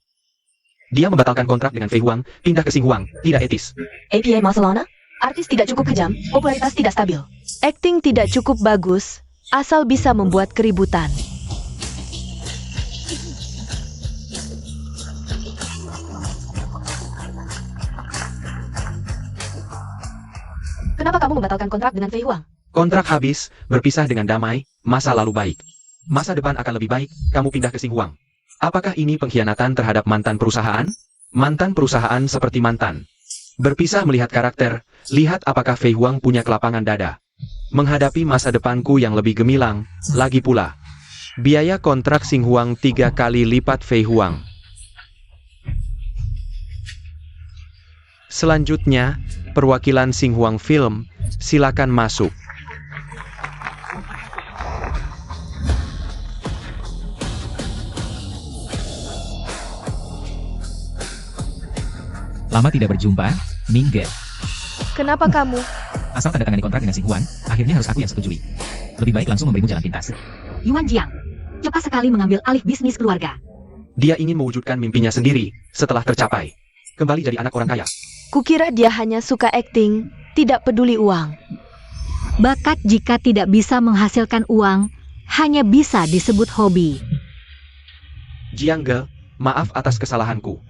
Dia membatalkan kontrak dengan Fei Huang, pindah ke Xinguang, tidak etis. APA Barcelona? Artis tidak cukup kejam, popularitas tidak stabil. Acting tidak cukup bagus, asal bisa membuat keributan. Kenapa kamu membatalkan kontrak dengan Fei Huang? Kontrak habis, berpisah dengan damai, masa lalu baik. Masa depan akan lebih baik, kamu pindah ke Xinguang. Apakah ini pengkhianatan terhadap mantan perusahaan? Mantan perusahaan seperti mantan. Berpisah melihat karakter, lihat apakah Fei Huang punya kelapangan dada. Menghadapi masa depanku yang lebih gemilang, lagi pula. Biaya kontrak Xinguang 3 kali lipat Fei Huang. Selanjutnya, perwakilan Xinguang Film, silakan masuk. Lama tidak berjumpa, Ming Ge. Kenapa kamu? Asal tanda tangani kontrak dengan Xinguang, akhirnya harus aku yang setujui. Lebih baik langsung memberimu jalan pintas. Yuan Jiang, cepat sekali mengambil alih bisnis keluarga. Dia ingin mewujudkan mimpinya sendiri, setelah tercapai. Kembali jadi anak orang kaya. Kukira dia hanya suka acting, tidak peduli uang. Bakat jika tidak bisa menghasilkan uang, hanya bisa disebut hobi. Jiang Ge, maaf atas kesalahanku.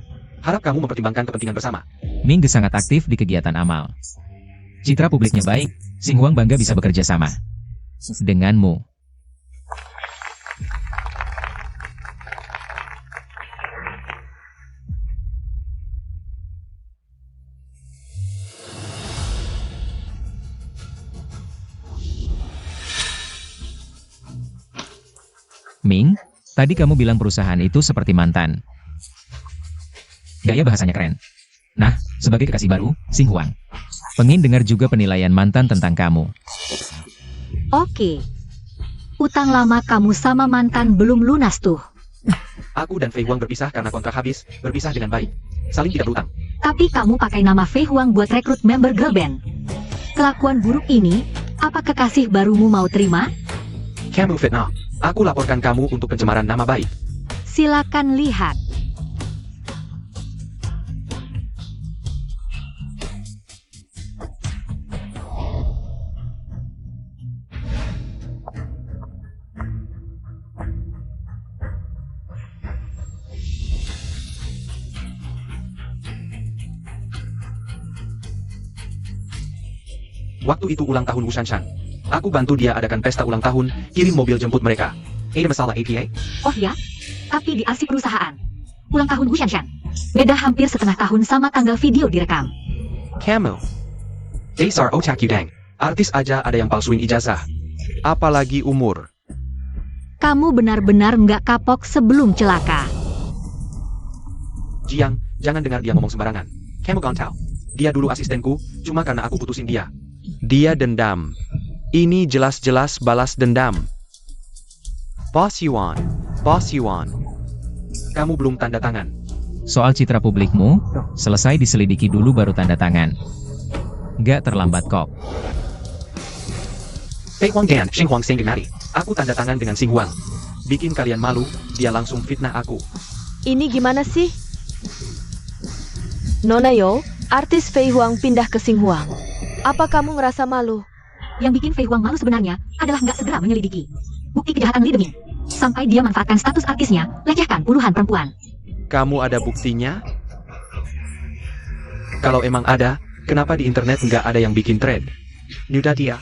Harap kamu mempertimbangkan kepentingan bersama. Ming Ge sangat aktif di kegiatan amal. Citra publiknya baik, Xinguang bangga bisa bekerja sama denganmu. Ming, tadi kamu bilang perusahaan itu seperti mantan. Gaya bahasanya keren. Nah, sebagai kekasih baru, Xinguang, pengen dengar juga penilaian mantan tentang kamu. Oke. Utang lama kamu sama mantan belum lunas tuh. Aku dan Fei Huang berpisah karena kontrak habis, berpisah dengan baik. Saling tidak berutang. Tapi kamu pakai nama Fei Huang buat rekrut member girl band. Kelakuan buruk ini, apa kekasih barumu mau terima? Kamu fitnah. Aku laporkan kamu untuk pencemaran nama baik. Silakan lihat. Waktu itu ulang tahun Wu Shanshan. Aku bantu dia adakan pesta ulang tahun, kirim mobil jemput mereka. Ada masalah APA? Oh ya, tapi di arsip perusahaan. Ulang tahun Wu Shanshan. Beda hampir setengah tahun sama tanggal video direkam. Kamu, Dasar otak Yudang. Artis aja ada yang palsuin ijazah. apalagi umur. Kamu benar-benar nggak kapok sebelum celaka. Jiang, jangan dengar dia ngomong sembarangan. Kamu gak tahu. Dia dulu asistenku, cuma karena aku putusin dia. Dia dendam. Ini jelas-jelas balas dendam. Boss Yuan. Boss Yuan. Kamu belum tanda tangan. Soal citra publikmu, selesai diselidiki dulu baru tanda tangan. Gak terlambat kok. Fei Huang dan Xing Huang Seng Mari. Aku tanda tangan dengan Xing Huang. Bikin kalian malu, dia langsung fitnah aku. Ini gimana sih? Nona Yo, artis Fei Huang pindah ke Xing Huang. Apa kamu ngerasa malu? Yang bikin Fei Huang malu sebenarnya adalah nggak segera menyelidiki bukti kejahatan Li Deming. Sampai dia manfaatkan status artisnya, lecehkan puluhan perempuan. Kamu ada buktinya? Kalau emang ada, kenapa di internet nggak ada yang bikin thread? Nuda dia.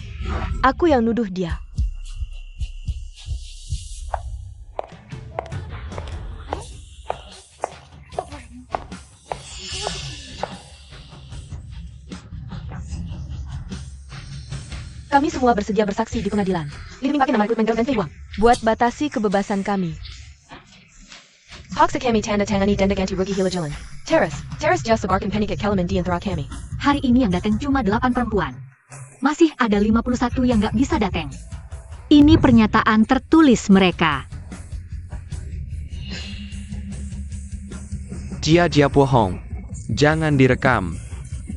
Aku yang nuduh dia. Kami semua bersedia bersaksi di pengadilan. Li Deming pakai nama rekrutmen girlfriend Fei Huang. Buat batasi kebebasan kami. Hoxha kami tanda tangani denda ganti rugi hila jalan. Teras jasa barkan penny ke kalaman di antara kami. Hari ini yang datang cuma 8 perempuan. Masih ada 51 yang nggak bisa datang. Ini pernyataan tertulis mereka. Jia bohong. Jangan direkam.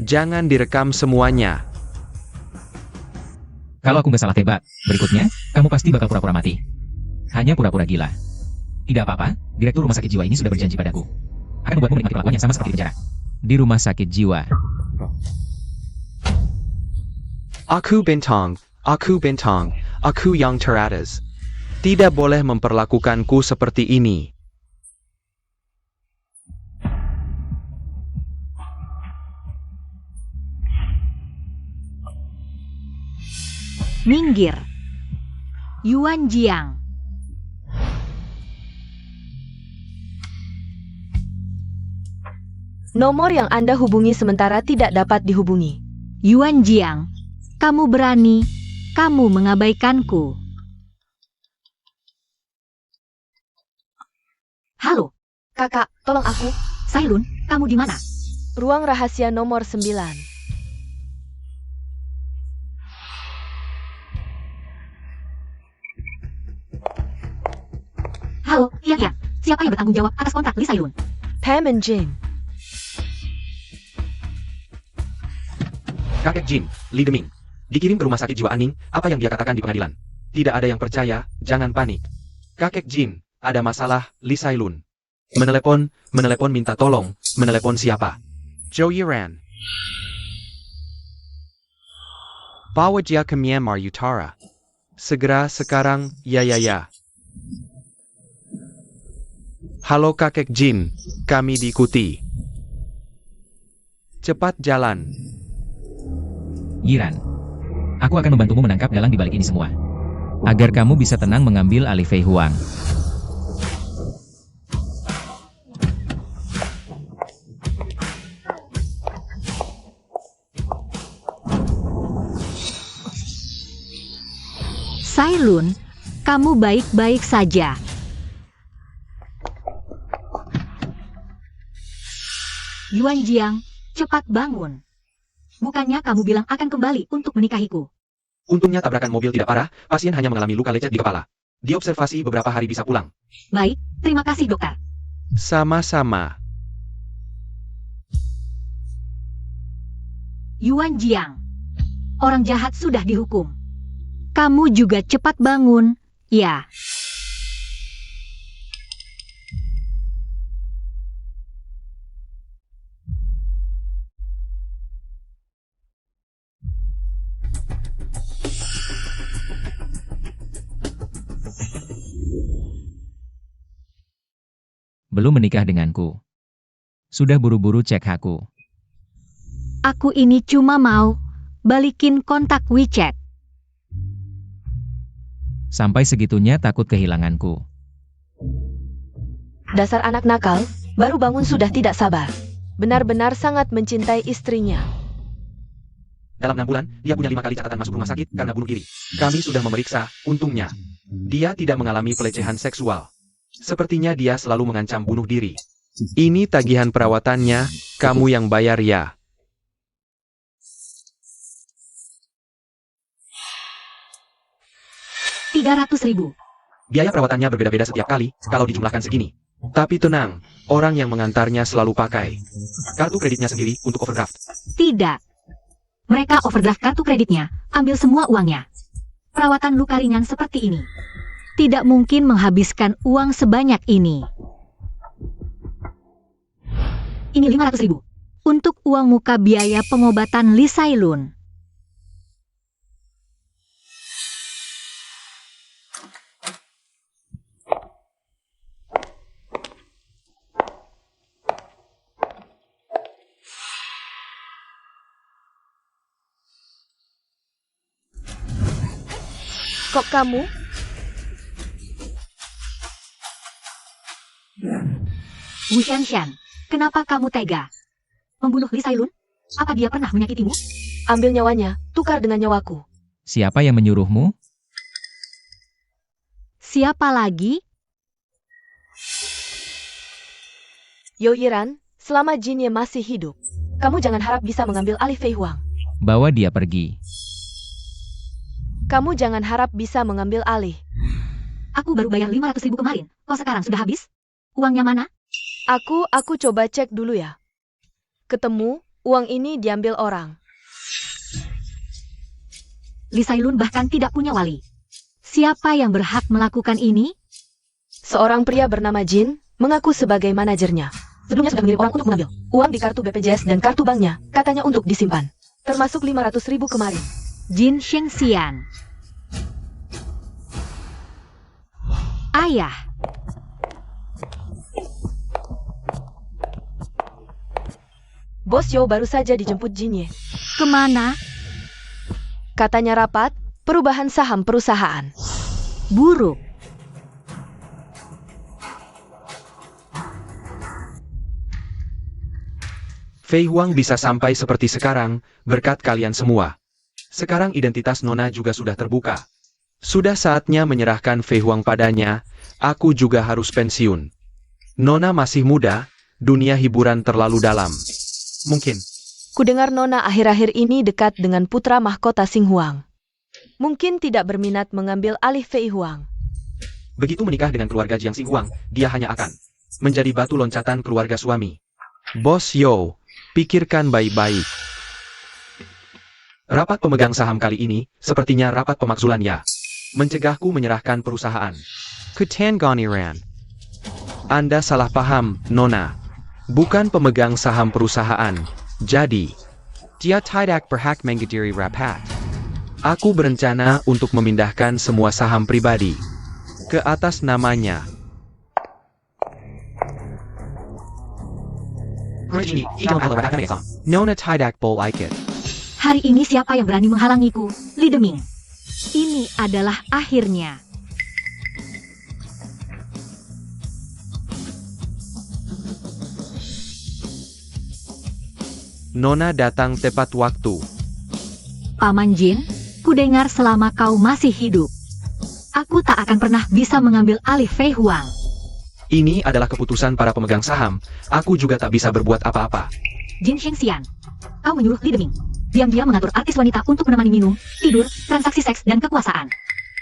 Jangan direkam semuanya. Kalau aku nggak salah tebak, berikutnya, kamu pasti bakal pura-pura mati. Hanya pura-pura gila. Tidak apa-apa, direktur rumah sakit jiwa ini sudah berjanji padaku. Akan membuatmu menikmati kelakuan yang sama seperti di penjara. Di rumah sakit jiwa. Aku bintang, aku yang teratas. Tidak boleh memperlakukanku seperti ini. Minggir. Yuan Jiang. Nomor yang Anda hubungi sementara tidak dapat dihubungi. Yuan Jiang, kamu berani, kamu mengabaikanku. Halo, Kakak, tolong aku. Sailun, kamu di mana? Ruang rahasia nomor 9. Halo, iya. Siapa yang bertanggung jawab atas kontak Li Sailun? Pam and Jin. Kakek Jin, Li Deming. Dikirim ke rumah sakit jiwa Aning, apa yang dia katakan di pengadilan? Tidak ada yang percaya, jangan panik. Kakek Jin, ada masalah, Li Sailun. Menelepon minta tolong, menelepon siapa? Zhou Yiran. Bawa dia ke Myanmar Utara. Segera sekarang, ya. Halo kakek Jin, kami diikuti. Cepat jalan. Yiran. Aku akan membantumu menangkap dalang di balik ini semua. Agar kamu bisa tenang mengambil alih Fei Huang. Sailun, kamu baik-baik saja. Yuan Jiang, cepat bangun. Bukannya kamu bilang akan kembali untuk menikahiku. Untungnya tabrakan mobil tidak parah, pasien hanya mengalami luka lecet di kepala. Diobservasi beberapa hari bisa pulang. Baik, terima kasih dokter. Sama-sama. Yuan Jiang, orang jahat sudah dihukum. Kamu juga cepat bangun, ya. Belum menikah denganku. Sudah buru-buru cek aku. Aku ini cuma mau balikin kontak WeChat. Sampai segitunya takut kehilanganku. Dasar anak nakal, baru bangun sudah tidak sabar. Benar-benar sangat mencintai istrinya. Dalam 6 bulan, dia punya 5 kali catatan masuk rumah sakit karena bunuh diri. Kami sudah memeriksa, untungnya. Dia tidak mengalami pelecehan seksual. Sepertinya dia selalu mengancam bunuh diri. Ini tagihan perawatannya, kamu yang bayar ya. $300.000. Biaya perawatannya berbeda-beda setiap kali, kalau dijumlahkan segini. Tapi tenang, orang yang mengantarnya selalu pakai. Kartu kreditnya sendiri untuk overdraft. Tidak. Mereka overdraft kartu kreditnya, ambil semua uangnya. Perawatan luka ringan seperti ini tidak mungkin menghabiskan uang sebanyak ini. Ini $500.000. Untuk uang muka biaya pengobatan Lee Sailun. Kok kamu? Wu Shanshan, kenapa kamu tega membunuh Lee Sailun? Apa dia pernah menyakitimu? Ambil nyawanya, tukar dengan nyawaku. Siapa yang menyuruhmu? Siapa lagi? Yo Yiran, selama Jinye masih hidup, kamu jangan harap bisa mengambil alih Fei Huang. Bawa dia pergi. Kamu jangan harap bisa mengambil alih. Aku baru bayar $500.000 kemarin. Kok sekarang sudah habis? Uangnya mana? Aku coba cek dulu ya. Ketemu, uang ini diambil orang. Lee Sailun bahkan tidak punya wali. Siapa yang berhak melakukan ini? Seorang pria bernama Jin, mengaku sebagai manajernya. Sebelumnya sudah mengirim orang untuk mengambil uang di kartu BPJS dan kartu banknya, katanya untuk disimpan. Termasuk $500.000 kemarin. Jin Shengxian. Ayah. Bos Yo baru saja dijemput Jinye. Kemana? Katanya rapat, perubahan saham perusahaan. Buruk. Fei Huang bisa sampai seperti sekarang, berkat kalian semua. Sekarang identitas Nona juga sudah terbuka. Sudah saatnya menyerahkan Fei Huang padanya, aku juga harus pensiun. Nona masih muda, dunia hiburan terlalu dalam. Mungkin. Kudengar Nona akhir-akhir ini dekat dengan putra mahkota Xing Huang. Mungkin tidak berminat mengambil alih Fei Huang. Begitu menikah dengan keluarga Jiang Xing Huang, dia hanya akan menjadi batu loncatan keluarga suami. Bos Yo, pikirkan baik-baik. Rapat pemegang saham kali ini, sepertinya rapat pemakzulan ya. Mencegahku menyerahkan perusahaan. Ketangganiran. Anda salah paham, Nona. Bukan pemegang saham perusahaan. Jadi, dia tidak berhak menghadiri rapat. Aku berencana untuk memindahkan semua saham pribadi ke atas namanya. Nona tidak boleh ikut. Hari ini siapa yang berani menghalangiku? Li Deming. Ini adalah akhirnya. Nona datang tepat waktu. Paman Jin, kudengar selama kau masih hidup, aku tak akan pernah bisa mengambil alih Fei Huang. Ini adalah keputusan para pemegang saham, aku juga tak bisa berbuat apa-apa. Jin Shengxian, kau menyuruh Li Deming diam-diam mengatur artis wanita untuk menemani minum, tidur, transaksi seks, dan kekuasaan.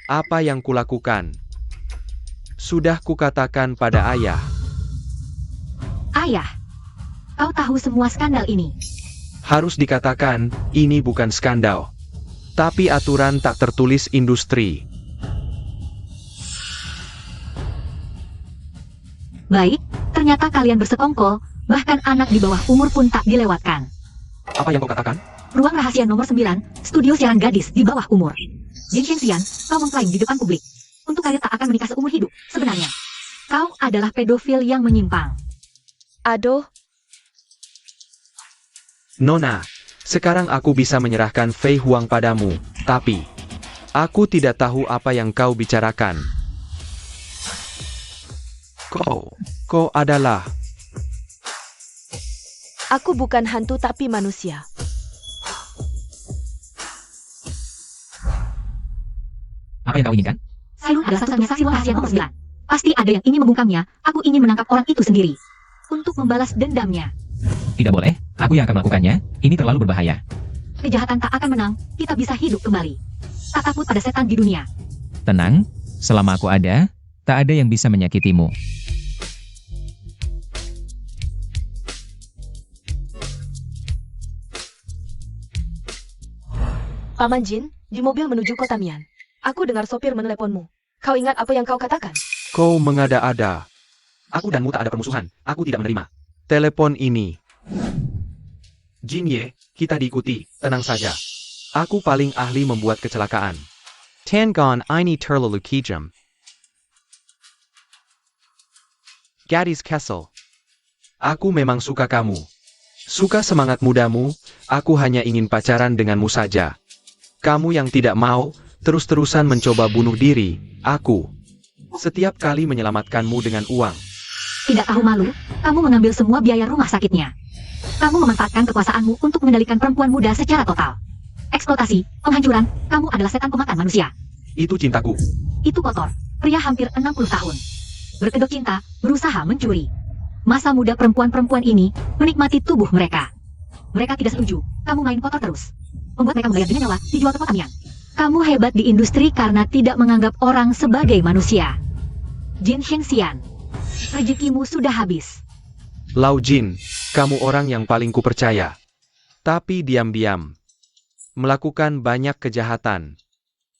Apa yang kulakukan? Sudah kukatakan pada ayah. Ayah, kau tahu semua skandal ini. Harus dikatakan, ini bukan skandal. Tapi aturan tak tertulis industri. Baik, ternyata kalian bersekongkol, bahkan anak di bawah umur pun tak dilewatkan. Apa yang kau katakan? Ruang rahasia nomor 9, studio siaran gadis di bawah umur. Jin Shengxian, kau mengklaim di depan publik. Untuk kalian tak akan menikah seumur hidup. Sebenarnya, kau adalah pedofil yang menyimpang. Aduh, Nona, sekarang aku bisa menyerahkan Fei Huang padamu, tapi aku tidak tahu apa yang kau bicarakan. Kau adalah... aku bukan hantu tapi manusia. Apa yang kau inginkan? Sailun adalah satu-satunya saksi ruang rahasia nomor 9. Pasti ada yang ingin membungkamnya, aku ingin menangkap orang itu sendiri. untuk membalas dendamnya. Tidak boleh, aku yang akan melakukannya, ini terlalu berbahaya. Kejahatan tak akan menang, kita bisa hidup kembali. Tak takut pada setan di dunia. Tenang, selama aku ada, tak ada yang bisa menyakitimu. Paman Jin, di mobil menuju kota Mian. Aku dengar sopir meneleponmu. Kau ingat apa yang kau katakan? Kau mengada-ada. Aku dan Mu tak ada permusuhan. Aku tidak menerima. Telepon ini. Jin Ye, kita diikuti. Tenang saja. Aku paling ahli membuat kecelakaan. Tangon ini terlalu kejam. Gadis Kessel. Aku memang suka kamu. Suka semangat mudamu, aku hanya ingin pacaran denganmu saja. Kamu yang tidak mau, terus-terusan mencoba bunuh diri, aku. Setiap kali menyelamatkanmu dengan uang. Tidak tahu malu, kamu mengambil semua biaya rumah sakitnya. Kamu memanfaatkan kekuasaanmu untuk mengendalikan perempuan muda secara total. Eksploitasi, penghancuran, kamu adalah setan pemakan manusia. Itu cintaku. Itu kotor, pria hampir 60 tahun. Berkedok cinta, berusaha mencuri. Masa muda perempuan-perempuan ini menikmati tubuh mereka. Mereka tidak setuju, kamu main kotor terus. Membuat mereka membayar dengan nyawa, dijual ke kota Mian. Kamu hebat di industri karena tidak menganggap orang sebagai manusia. Jin Shengxian, rezekimu sudah habis. Lau Jin, kamu orang yang paling kupercaya. Tapi diam-diam. Melakukan banyak kejahatan.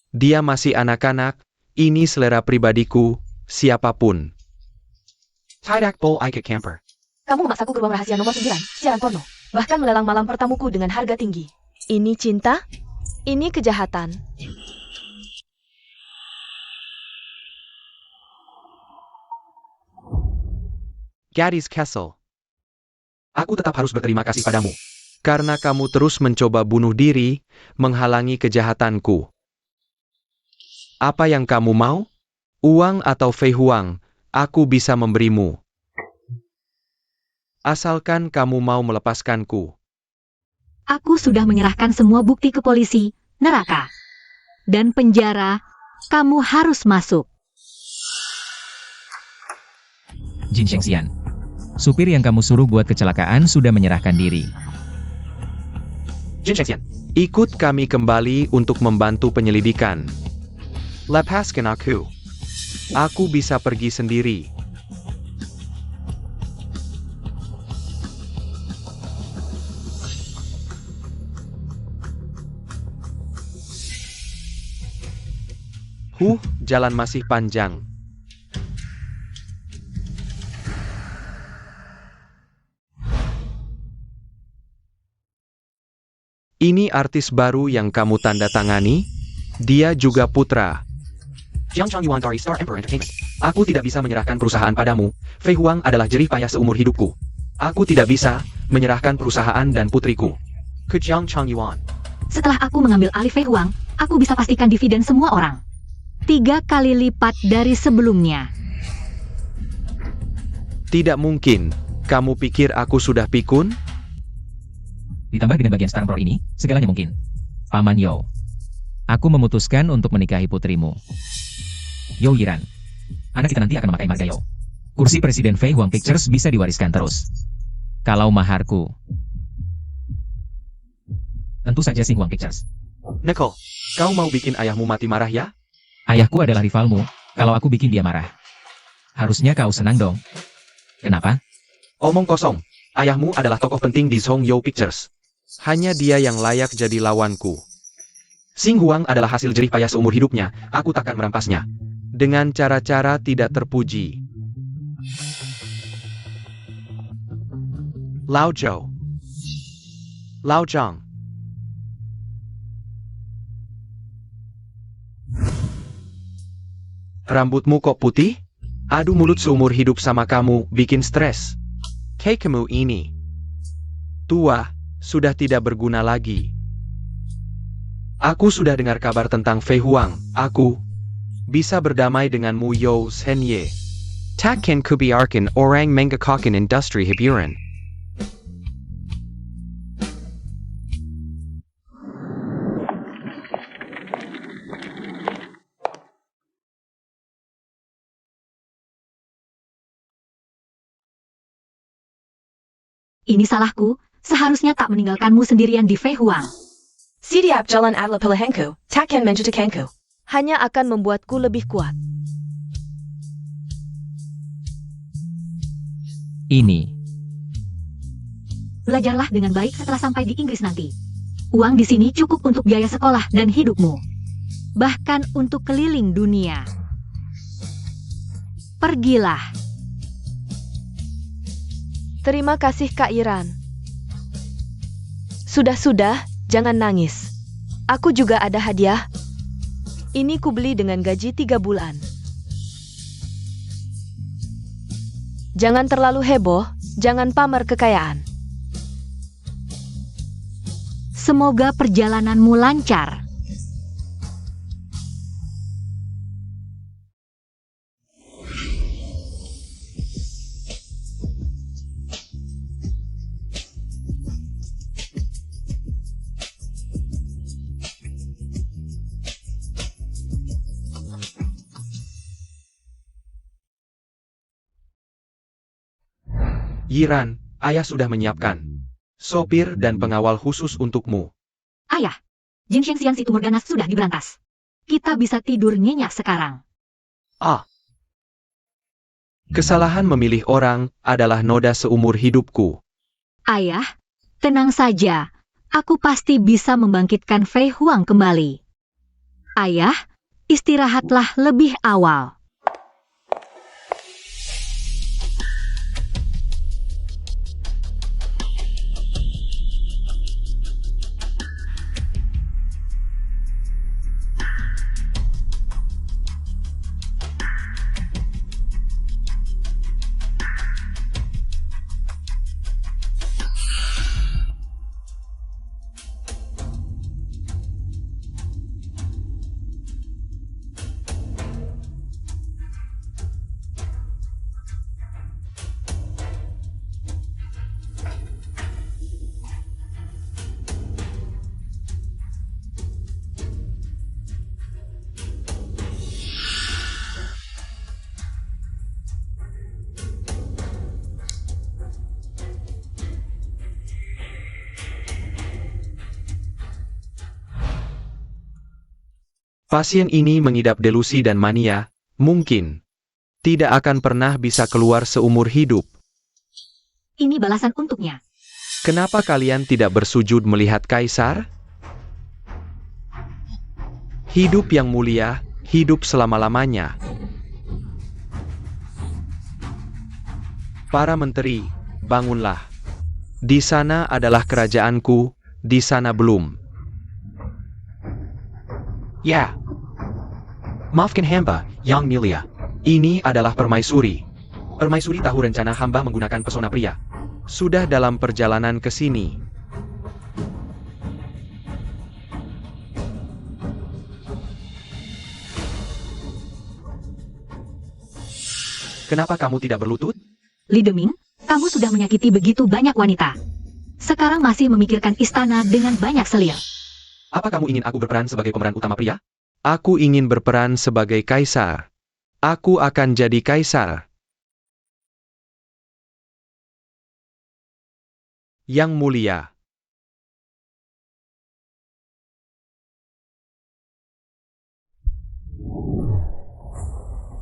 Dia masih anak-anak, ini selera pribadiku, siapapun. Tidak Bull Ike Camper. Kamu memaksaku ke ruang rahasia nomor 9, siaran porno. Bahkan melelang malam pertamuku dengan harga tinggi. Ini cinta? Ini kejahatan. Gadis Kessel. Aku tetap harus berterima kasih padamu. Karena kamu terus mencoba bunuh diri, menghalangi kejahatanku. Apa yang kamu mau? Uang atau Fei Huang, aku bisa memberimu. Asalkan kamu mau melepaskanku. Aku sudah menyerahkan semua bukti ke polisi, neraka, dan penjara. Kamu harus masuk. Jin Shengxian. Supir yang kamu suruh buat kecelakaan sudah menyerahkan diri. Jin Shengxian. Ikut kami kembali untuk membantu penyelidikan. Lepaskan aku. Aku bisa pergi sendiri. Jalan masih panjang. Ini artis baru yang kamu tanda tangani? Dia juga putra. Jiang Changyuan dari Star Emperor Entertainment. Aku tidak bisa menyerahkan perusahaan padamu. Fei Huang adalah jerih payah seumur hidupku. Aku tidak bisa menyerahkan perusahaan dan putriku ke Jiang Changyuan. Setelah aku mengambil alih Fei Huang, aku bisa pastikan dividen semua orang 3 kali lipat dari sebelumnya. Tidak mungkin. Kamu pikir aku sudah pikun? Ditambah dengan bagian Star Emperor ini, segalanya mungkin. Paman Yo. Aku memutuskan untuk menikahi putrimu. Yo Yiran. Anak kita nanti akan memakai marga Yo. Kursi Presiden Fei Huang Pictures bisa diwariskan terus. Kalau maharku, tentu saja Xing Huang Pictures. Nicole, kau mau bikin ayahmu mati marah ya? Ayahku adalah rivalmu, kalau aku bikin dia marah. Harusnya kau senang dong. Kenapa? Omong kosong. Ayahmu adalah tokoh penting di Song Yo Pictures. Hanya dia yang layak jadi lawanku. Xing Huang adalah hasil jerih payah seumur hidupnya. Aku takkan merampasnya. Dengan cara-cara tidak terpuji. Lao Zhou. Lao Zhang. Rambutmu kok putih? Adu mulut seumur hidup sama kamu, bikin stres. Kayak kamu ini. Tua, sudah tidak berguna lagi. Aku sudah dengar kabar tentang Fei Huang. Aku bisa berdamai denganmu Yo Senye. Takkan kubiarkan orang menggakokan industri hiburan. Ini salahku, seharusnya tak meninggalkanmu sendirian di Fei Huang. Sidiap jalan adalah pilihanku, takkan menjatuhkanku. Hanya akan membuatku lebih kuat. Ini. Belajarlah dengan baik setelah sampai di Inggris nanti. Uang di sini cukup untuk biaya sekolah dan hidupmu. Bahkan untuk keliling dunia. Pergilah. Terima kasih Kak Iran. Sudah, jangan nangis. Aku juga ada hadiah. Ini kubeli dengan gaji 3 bulan. Jangan terlalu heboh, jangan pamer kekayaan. Semoga perjalananmu lancar. Yiran, ayah sudah menyiapkan sopir dan pengawal khusus untukmu. Ayah, Jin Shengxian Situ Morgana sudah diberantas. Kita bisa tidur nyenyak sekarang. Kesalahan memilih orang adalah noda seumur hidupku. Ayah, tenang saja. Aku pasti bisa membangkitkan Fei Huang kembali. Ayah, istirahatlah lebih awal. Pasien ini mengidap delusi dan mania, mungkin tidak akan pernah bisa keluar seumur hidup. Ini balasan untuknya. Kenapa kalian tidak bersujud melihat kaisar? Hidup yang mulia, hidup selama-lamanya. Para menteri, bangunlah. Di sana adalah kerajaanku, di sana belum. Ya. Maafkan hamba, Yang Mulia. Ini adalah permaisuri. Permaisuri tahu rencana hamba menggunakan pesona pria. Sudah dalam perjalanan ke sini. Kenapa kamu tidak berlutut? Li Deming, kamu sudah menyakiti begitu banyak wanita. Sekarang masih memikirkan istana dengan banyak selir. Apa kamu ingin aku berperan sebagai pemeran utama pria? Aku ingin berperan sebagai kaisar. Aku akan jadi kaisar. Yang mulia.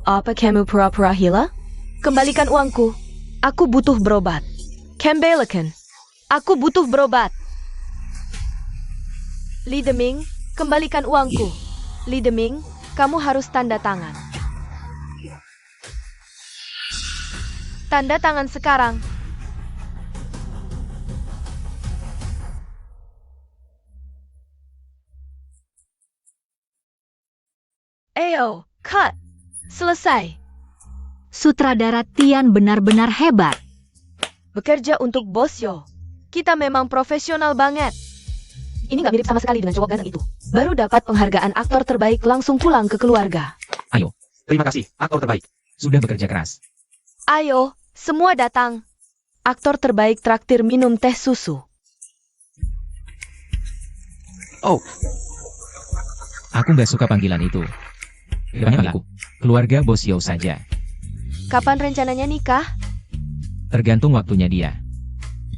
Apa kamu pura-pura gila? Kembalikan uangku. Aku butuh berobat. Kembalikan. Aku butuh berobat. Li Deming, kembalikan uangku. Li Deming, kamu harus tanda tangan. Tanda tangan sekarang. Ayo, cut. Selesai. Sutradara Tian benar-benar hebat. Bekerja untuk Bos Yo. Kita memang profesional banget. Ini nggak mirip sama sekali dengan cowok ganteng itu. Baru dapat penghargaan aktor terbaik langsung pulang ke keluarga. Ayo, Terima kasih, aktor terbaik. sudah bekerja keras. Ayo, semua datang. Aktor terbaik traktir minum teh susu. Oh, Aku nggak suka panggilan itu. Depannya aku. Keluarga Bos Yo saja. Kapan rencananya nikah? Tergantung waktunya dia.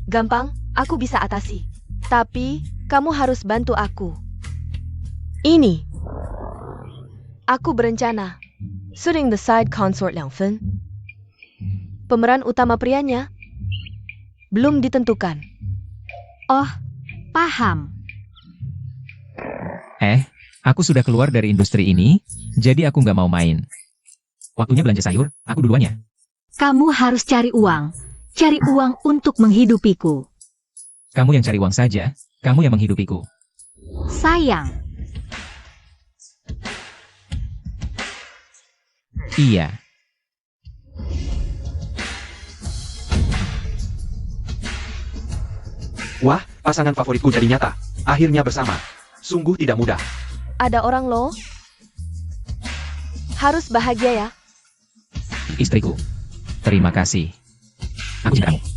Gampang, aku bisa atasi. Tapi, kamu harus bantu aku. Ini. Aku berencana. Shooting the side consort 2 分. Pemeran utama prianya belum ditentukan. Oh, paham. Aku sudah keluar dari industri ini, jadi aku nggak mau main. Waktunya belanja sayur, aku duluan ya. Kamu harus cari uang. Cari uang untuk menghidupiku. Kamu yang cari uang saja, kamu yang menghidupiku. Sayang. Iya. Wah, pasangan favoritku jadi nyata. Akhirnya bersama. Sungguh tidak mudah. Ada orang loh. Harus bahagia ya. Istriku. Terima kasih. Aku cinta kamu.